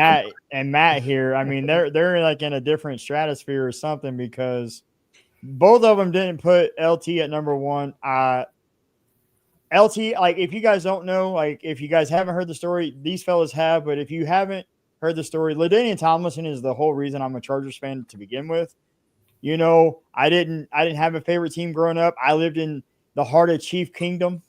Matt here, I mean, they're like in a different stratosphere or something, because both of them didn't put LT at number one. LT, like, if you guys don't know, like, if you guys haven't heard the story, these fellas have, but if you haven't heard the story, LaDainian Tomlinson is the whole reason I'm a Chargers fan to begin with. I didn't have a favorite team growing up. I lived in the heart of Chief Kingdom,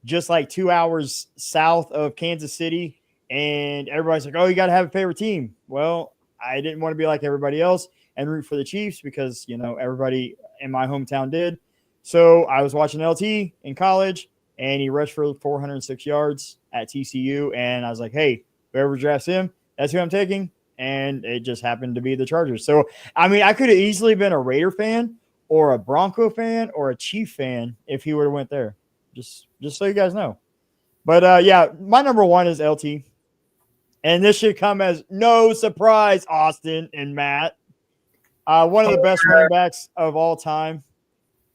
just like 2 hours south of Kansas City. And everybody's like, oh, you got to have a favorite team. Well, I didn't want to be like everybody else and root for the Chiefs, because, everybody in my hometown did. So I was watching LT in college, and he rushed for 406 yards at TCU. And I was like, hey, whoever drafts him, that's who I'm taking. And it just happened to be the Chargers. So, I mean, I could have easily been a Raider fan or a Bronco fan or a Chief fan if he would have went there. Just so you guys know. But, yeah, my number one is LT. And this should come as no surprise, Austin and Matt. One of the best running backs of all time.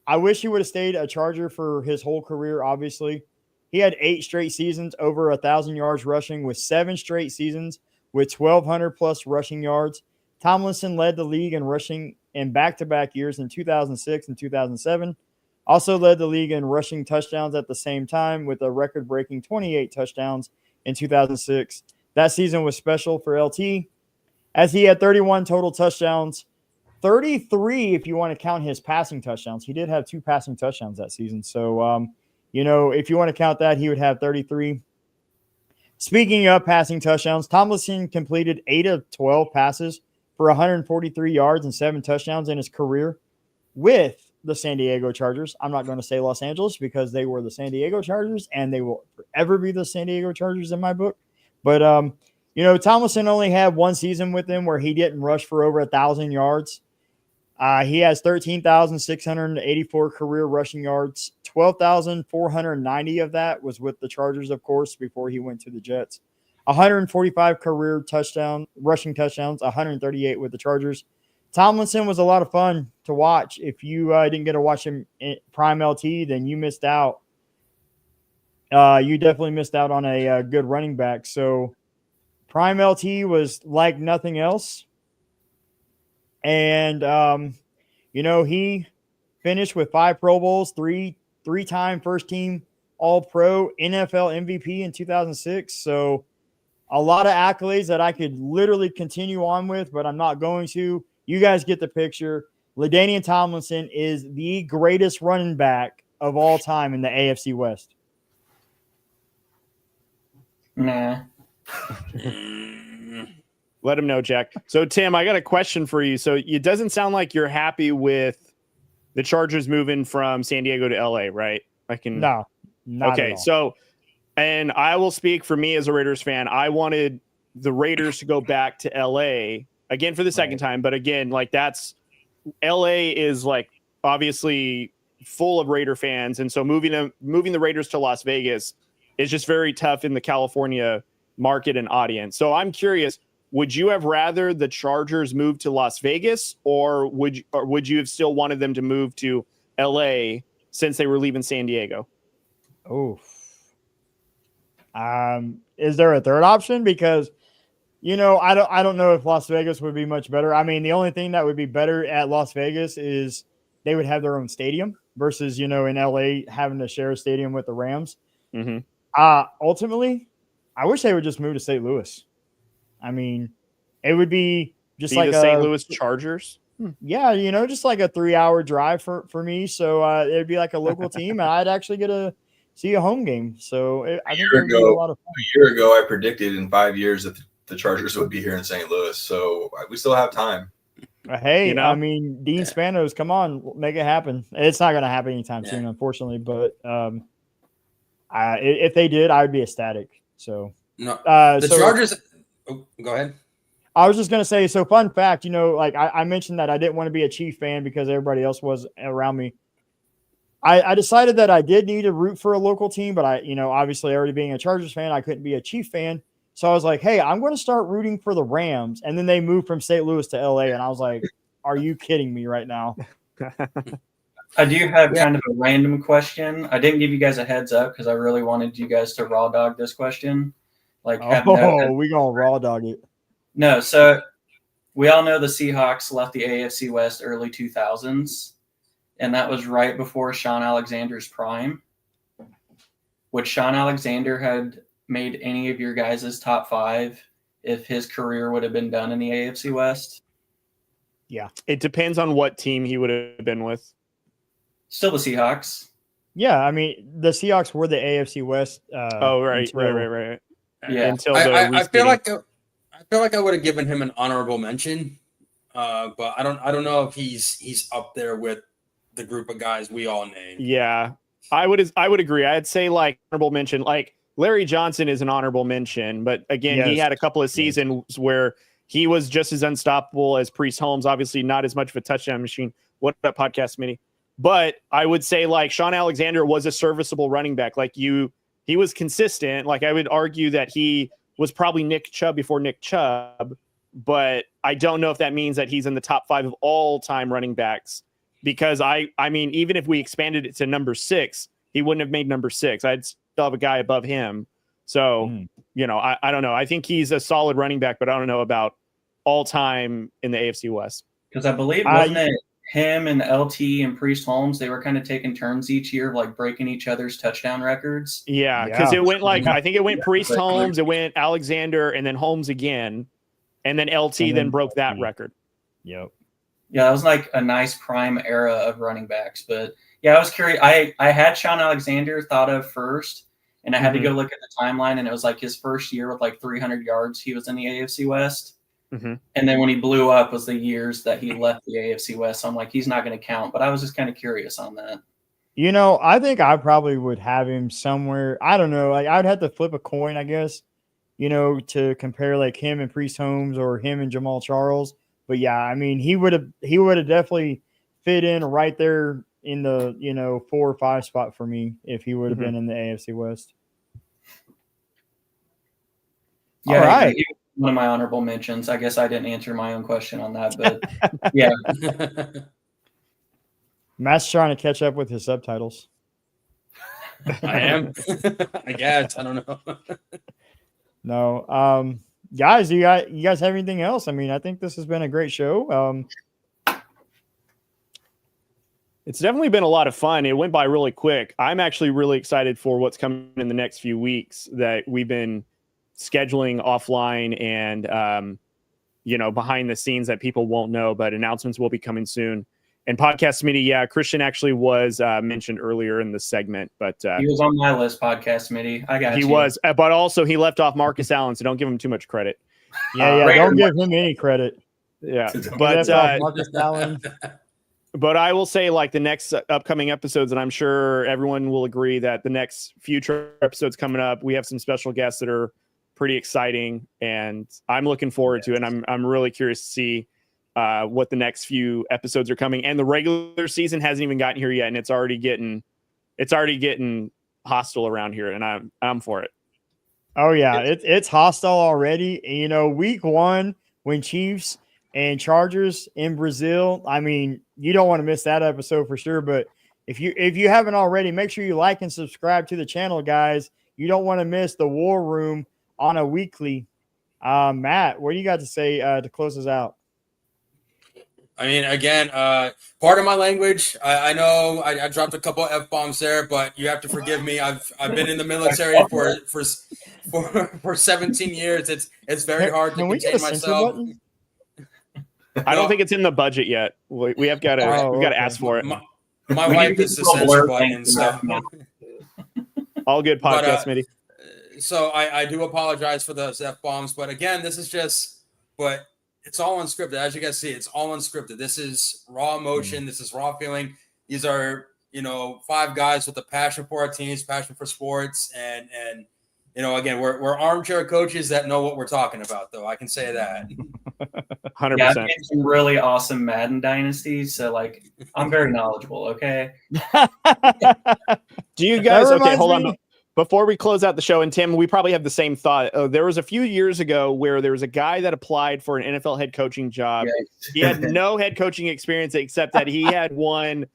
I wish he would have stayed a Charger for his whole career, obviously. He had 8 straight seasons over 1,000 yards rushing, with 7 straight seasons with 1,200-plus rushing yards. Tomlinson led the league in rushing in back-to-back years in 2006 and 2007. Also led the league in rushing touchdowns at the same time, with a record-breaking 28 touchdowns in 2006. That season was special for LT, as he had 31 total touchdowns, 33 if you want to count his passing touchdowns. He did have 2 passing touchdowns that season. So, if you want to count that, he would have 33. Speaking of passing touchdowns, Tomlinson completed 8 of 12 passes for 143 yards and 7 touchdowns in his career with the San Diego Chargers. I'm not going to say Los Angeles, because they were the San Diego Chargers, and they will forever be the San Diego Chargers in my book. But, Tomlinson only had 1 season with them where he didn't rush for over 1,000 yards. He has 13,684 career rushing yards. 12,490 of that was with the Chargers, of course, before he went to the Jets. 145 career rushing touchdowns, 138 with the Chargers. Tomlinson was a lot of fun to watch. If you didn't get to watch him in prime LT, then you missed out. You definitely missed out on a good running back. So prime LT was like nothing else. And he finished with 5 Pro Bowls, three-time first team All-Pro, NFL MVP in 2006. So a lot of accolades that I could literally continue on with, but I'm not going to. You guys get the picture. LaDainian Tomlinson is the greatest running back of all time in the AFC West. Nah. Let him know, Jack. So, Tim, I got a question for you. So it doesn't sound like you're happy with the Chargers moving from San Diego to LA, right? No, not okay, at all. So, and I will speak for me as a Raiders fan. I wanted the Raiders to go back to LA again for the second time. But again, like LA is like obviously full of Raider fans. And so moving the Raiders to Las Vegas is just very tough in the California market and audience. So I'm curious, would you have rather the Chargers move to Las Vegas, or would you have still wanted them to move to LA since they were leaving San Diego? Oh, is there a third option? Because, I don't know if Las Vegas would be much better. I mean, the only thing that would be better at Las Vegas is they would have their own stadium versus, in LA having to share a stadium with the Rams. Mm-hmm. Ultimately, I wish they would just move to St. Louis. I mean, it would be just like the St. Louis Chargers. Yeah, just like a 3-hour drive for me. So it'd be like a local team, and I'd actually get to see a home game. So I think it would be a lot of fun. A year ago, I predicted in 5 years that the Chargers would be here in St. Louis. So we still have time. Hey, I mean, Dean Spanos, come on, make it happen. It's not going to happen anytime soon, unfortunately. But if they did, I would be ecstatic. So no, the Chargers. Oh, go ahead. I was just going to say, so fun fact, like I mentioned that I didn't want to be a Chief fan because everybody else was around me. I decided that I did need to root for a local team, but obviously already being a Chargers fan, I couldn't be a Chief fan. So I was like, hey, I'm going to start rooting for the Rams. And then they moved from St. Louis to LA. And I was like, are you kidding me right now? I do have kind of a random question. I didn't give you guys a heads up because I really wanted you guys to raw dog this question. We're going to raw dog it. No, so we all know the Seahawks left the AFC West early 2000s, and that was right before Sean Alexander's prime. Would Sean Alexander had made any of your guys' top 5 if his career would have been done in the AFC West? Yeah. It depends on what team he would have been with. Still the Seahawks. Yeah, I mean, the Seahawks were the AFC West. Right. Yeah. Until I feel like I would have given him an honorable mention, but I don't know if he's up there with the group of guys we all named. Yeah, I would agree. I'd say like honorable mention, like Larry Johnson is an honorable mention, but again, he had a couple of seasons where he was just as unstoppable as Priest Holmes. Obviously, not as much of a touchdown machine. What up, podcast mini? But I would say like Sean Alexander was a serviceable running back. Like he was consistent. Like I would argue that he was probably Nick Chubb before Nick Chubb, but I don't know if that means that he's in the top 5 of all time running backs, because I mean, even if we expanded it to number 6, he wouldn't have made number 6. I'd still have a guy above him. So, I don't know. I think he's a solid running back, but I don't know about all time in the AFC West. Because I believe, wasn't it him and LT and Priest Holmes, they were kind of taking turns each year of like breaking each other's touchdown records. Yeah, because it went like, I think it went Priest Holmes, it went Alexander, and then Holmes again, and then LT then broke that record. Yep. Yeah, that was like a nice prime era of running backs. But yeah, I was curious. I had Sean Alexander thought of first, and I had to go look at the timeline, and it was like his first year with like 300 yards. He was in the AFC West. Mm-hmm. And then when he blew up was the years that he left the AFC West. So I'm like, he's not going to count. But I was just kind of curious on that. I think I probably would have him somewhere. I don't know. Like I'd have to flip a coin, I guess, to compare like him and Priest Holmes or him and Jamaal Charles. But yeah, I mean, he would have definitely fit in right there in the 4 or 5 spot for me if he would have been in the AFC West. Yeah, all right. One of my honorable mentions. I guess I didn't answer my own question on that, but yeah. Matt's trying to catch up with his subtitles. I am. I guess. I don't know. No. Guys, you guys have anything else? I mean, I think this has been a great show. It's definitely been a lot of fun. It went by really quick. I'm actually really excited for what's coming in the next few weeks that we've been scheduling offline and, behind the scenes that people won't know, but announcements will be coming soon. And Podcast Smitty, yeah, Christian actually was mentioned earlier in the segment, but he was on my list, Podcast Smitty. I got he you. was, but also he left off Marcus Allen, so don't give him too much credit. Yeah, don't give him any credit. Yeah, But Marcus Allen. But I will say, like, the next upcoming episodes, and I'm sure everyone will agree that the next future episodes coming up, we have some special guests that are pretty exciting, and I'm looking forward to it. And I'm really curious to see what the next few episodes are coming. And the regular season hasn't even gotten here yet, and it's already getting hostile around here, and I'm for it. Oh yeah, it's hostile already. Week 1 when Chiefs and Chargers in Brazil. I mean, you don't want to miss that episode for sure. But if you haven't already, make sure you like and subscribe to the channel, guys. You don't want to miss the War Room on a weekly. Matt, what do you got to say to close us out? I mean, again, part of my language. I know I dropped a couple of F-bombs there, but you have to forgive me. I've been in the military for 17 years. It's very hard to contain myself. I don't think it's in the budget yet. We have got to we got to ask for it. My wife is the censor button, so all good podcast, Smitty. So I do apologize for those F-bombs, but again, this is just, but it's all unscripted. As you guys see, it's all unscripted. This is raw emotion. This is raw feeling. These are, 5 guys with a passion for our teams, passion for sports. And again, we're armchair coaches that know what we're talking about, though. I can say that. 100%. Yeah, I've made some really awesome Madden dynasties. So, I'm very knowledgeable, okay? Do you guys, okay, hold on. Before we close out the show, and Tim, we probably have the same thought. There was a few years ago where there was a guy that applied for an NFL head coaching job. Yes. He had no head coaching experience except that he had won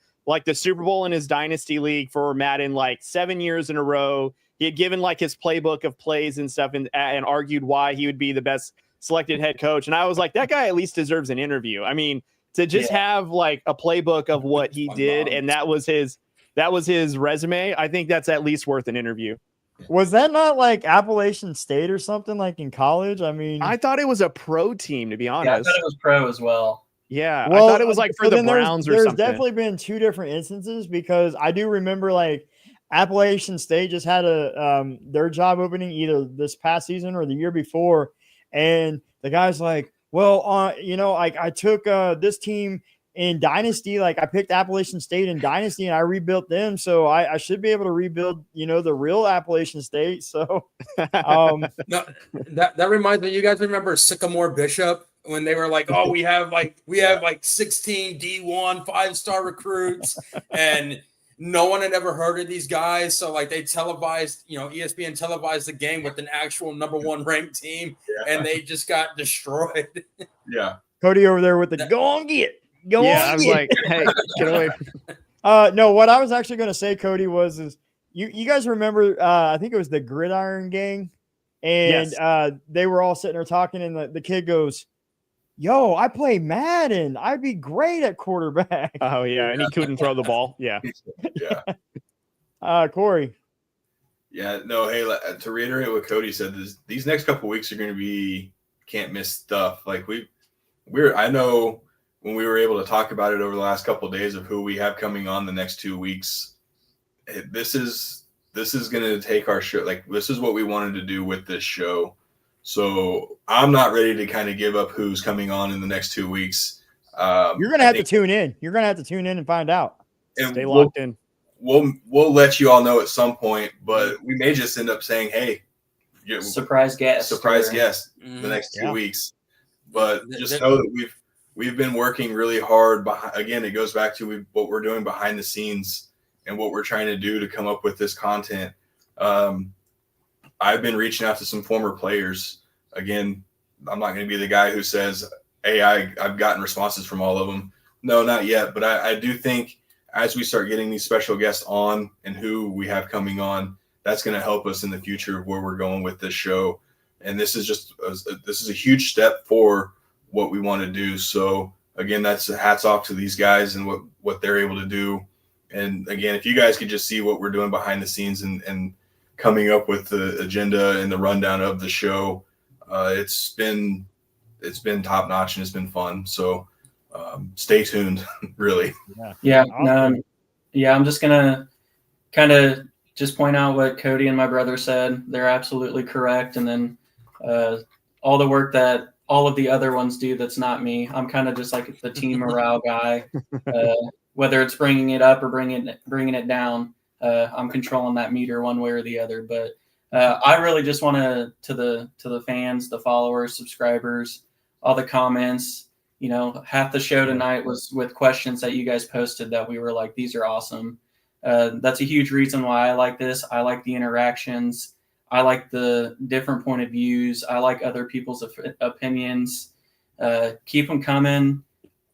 the Super Bowl in his dynasty league for Madden 7 years in a row. He had given his playbook of plays and stuff and argued why he would be the best selected head coach. And I was like, that guy at least deserves an interview. I mean, to just have a playbook of what he did and that was his resume. I think that's at least worth an interview. Was that not Appalachian State or something in college? I mean, I thought it was a pro team, to be honest. Yeah, I thought it was pro as well. Yeah, well, I thought it was for the Browns or something. There's definitely been 2 different instances because I do remember Appalachian State just had their job opening either this past season or the year before, and the guy's like, well, I took this team in Dynasty, I picked Appalachian State in Dynasty and I rebuilt them. So I should be able to rebuild, the real Appalachian State. So no, that reminds me, you guys remember Sycamore Bishop when they were we have 16 D1 5-star recruits and no one had ever heard of these guys. So they televised, ESPN televised the game with an actual number 1 ranked team and they just got destroyed. Yeah. Cody over there with the go on get. I was like, hey, get away. No, what I was actually going to say, Cody, is you guys remember, I think it was the Gridiron Gang, and yes. They were all sitting there talking, and the kid goes, yo, I play Madden. I'd be great at quarterback. Oh, yeah, and he couldn't throw the ball. Yeah. Yeah. Corey. Yeah, no, hey, to reiterate what Cody said, these next couple weeks are going to be can't miss stuff. I know – when we were able to talk about it over the last couple of days of who we have coming on the next 2 weeks, this is going to take our show. This is what we wanted to do with this show. So I'm not ready to kind of give up who's coming on in the next 2 weeks. You're going to have to tune in. You're going to have to tune in and find out. Stay locked in. We'll let you all know at some point, but we may just end up saying, hey, surprise guest the next 2 weeks. But just know that we've been working really hard. Again, it goes back to what we're doing behind the scenes and what we're trying to do to come up with this content. I've been reaching out to some former players. Again, I'm not going to be the guy who says, hey, I've gotten responses from all of them. No, not yet. But I do think as we start getting these special guests on and who we have coming on, that's going to help us in the future of where we're going with this show. And this is a huge step for what we want to do. So again, that's hats off to these guys and what they're able to do. And again, if you guys could just see what we're doing behind the scenes and coming up with the agenda and the rundown of the show, it's been top notch and it's been fun. So stay tuned, really. Yeah. Awesome. I'm just gonna kind of just point out what Cody and my brother said. They're absolutely correct. And then all the work that all of the other ones do that's not me. I'm kind of just like the team morale guy. Whether it's bringing it up or bringing it down, I'm controlling that meter one way or the other. But I really just want to the fans, the followers, subscribers, all the comments. You know, half the show tonight was with questions that you guys posted that we were like, these are awesome. That's a huge reason why I like this. I like the interactions. I like the different point of views. I like other people's opinions. Keep them coming.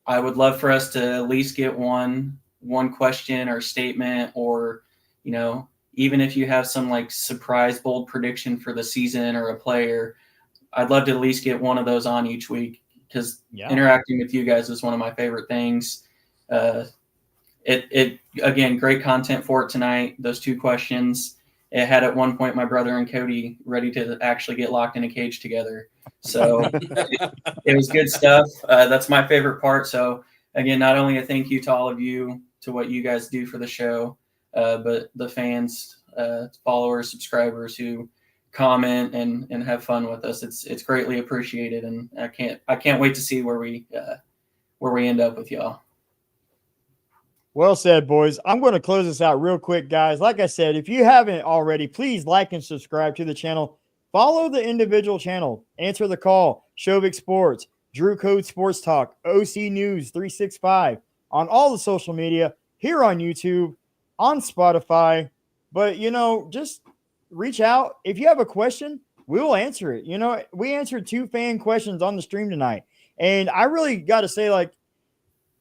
I would love for us to at least get one question or statement, or, you know, even if you have some like surprise bold prediction for the season or a player, I'd love to at least get one of those on each week, because interacting with you guys is one of my favorite things. It again, great content for it tonight. Those 2 questions. It had at one point my brother and Cody ready to actually get locked in a cage together. So it was good stuff. That's my favorite part. So again, not only a thank you to all of you, to what you guys do for the show, but the fans, followers, subscribers who comment and have fun with us. It's greatly appreciated, and I can't wait to see where we end up with y'all. Well said, boys. I'm going to close this out real quick, guys. Like I said, if you haven't already, please like and subscribe to the channel. Follow the individual channel. Answer the Call, Shovik Sports, Drew Code Sports Talk, OC News 365 on all the social media, here on YouTube, on Spotify. But, you know, just reach out. If you have a question, we will answer it. You know, we answered 2 fan questions on the stream tonight. And I really got to say, like,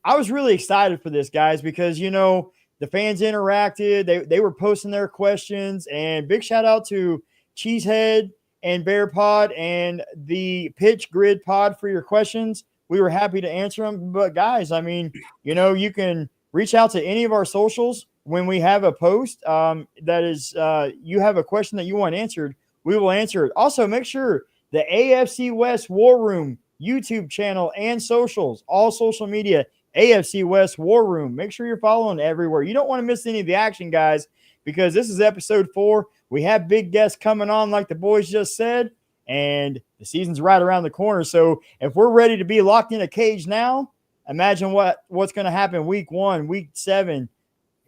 I was really excited for this, guys, because, you know, the fans interacted. They were posting their questions. And big shout out to Cheesehead and Bear Pod and the Pitch Grid Pod for your questions. We were happy to answer them. But, guys, I mean, you know, you can reach out to any of our socials when we have a post that is you have a question that you want answered. We will answer it. Also, make sure the AFC West War Room YouTube channel and socials, all social media, AFC West War Room. Make sure you're following everywhere. You don't want to miss any of the action, guys, because this is episode 4. We have big guests coming on, like the boys just said, and the season's right around the corner. So if we're ready to be locked in a cage now, imagine what's going to happen week 1, week 7,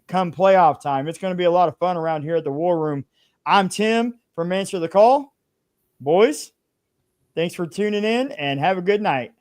come playoff time. It's going to be a lot of fun around here at the War Room. I'm Tim from Answer the Call. Boys, thanks for tuning in, and have a good night.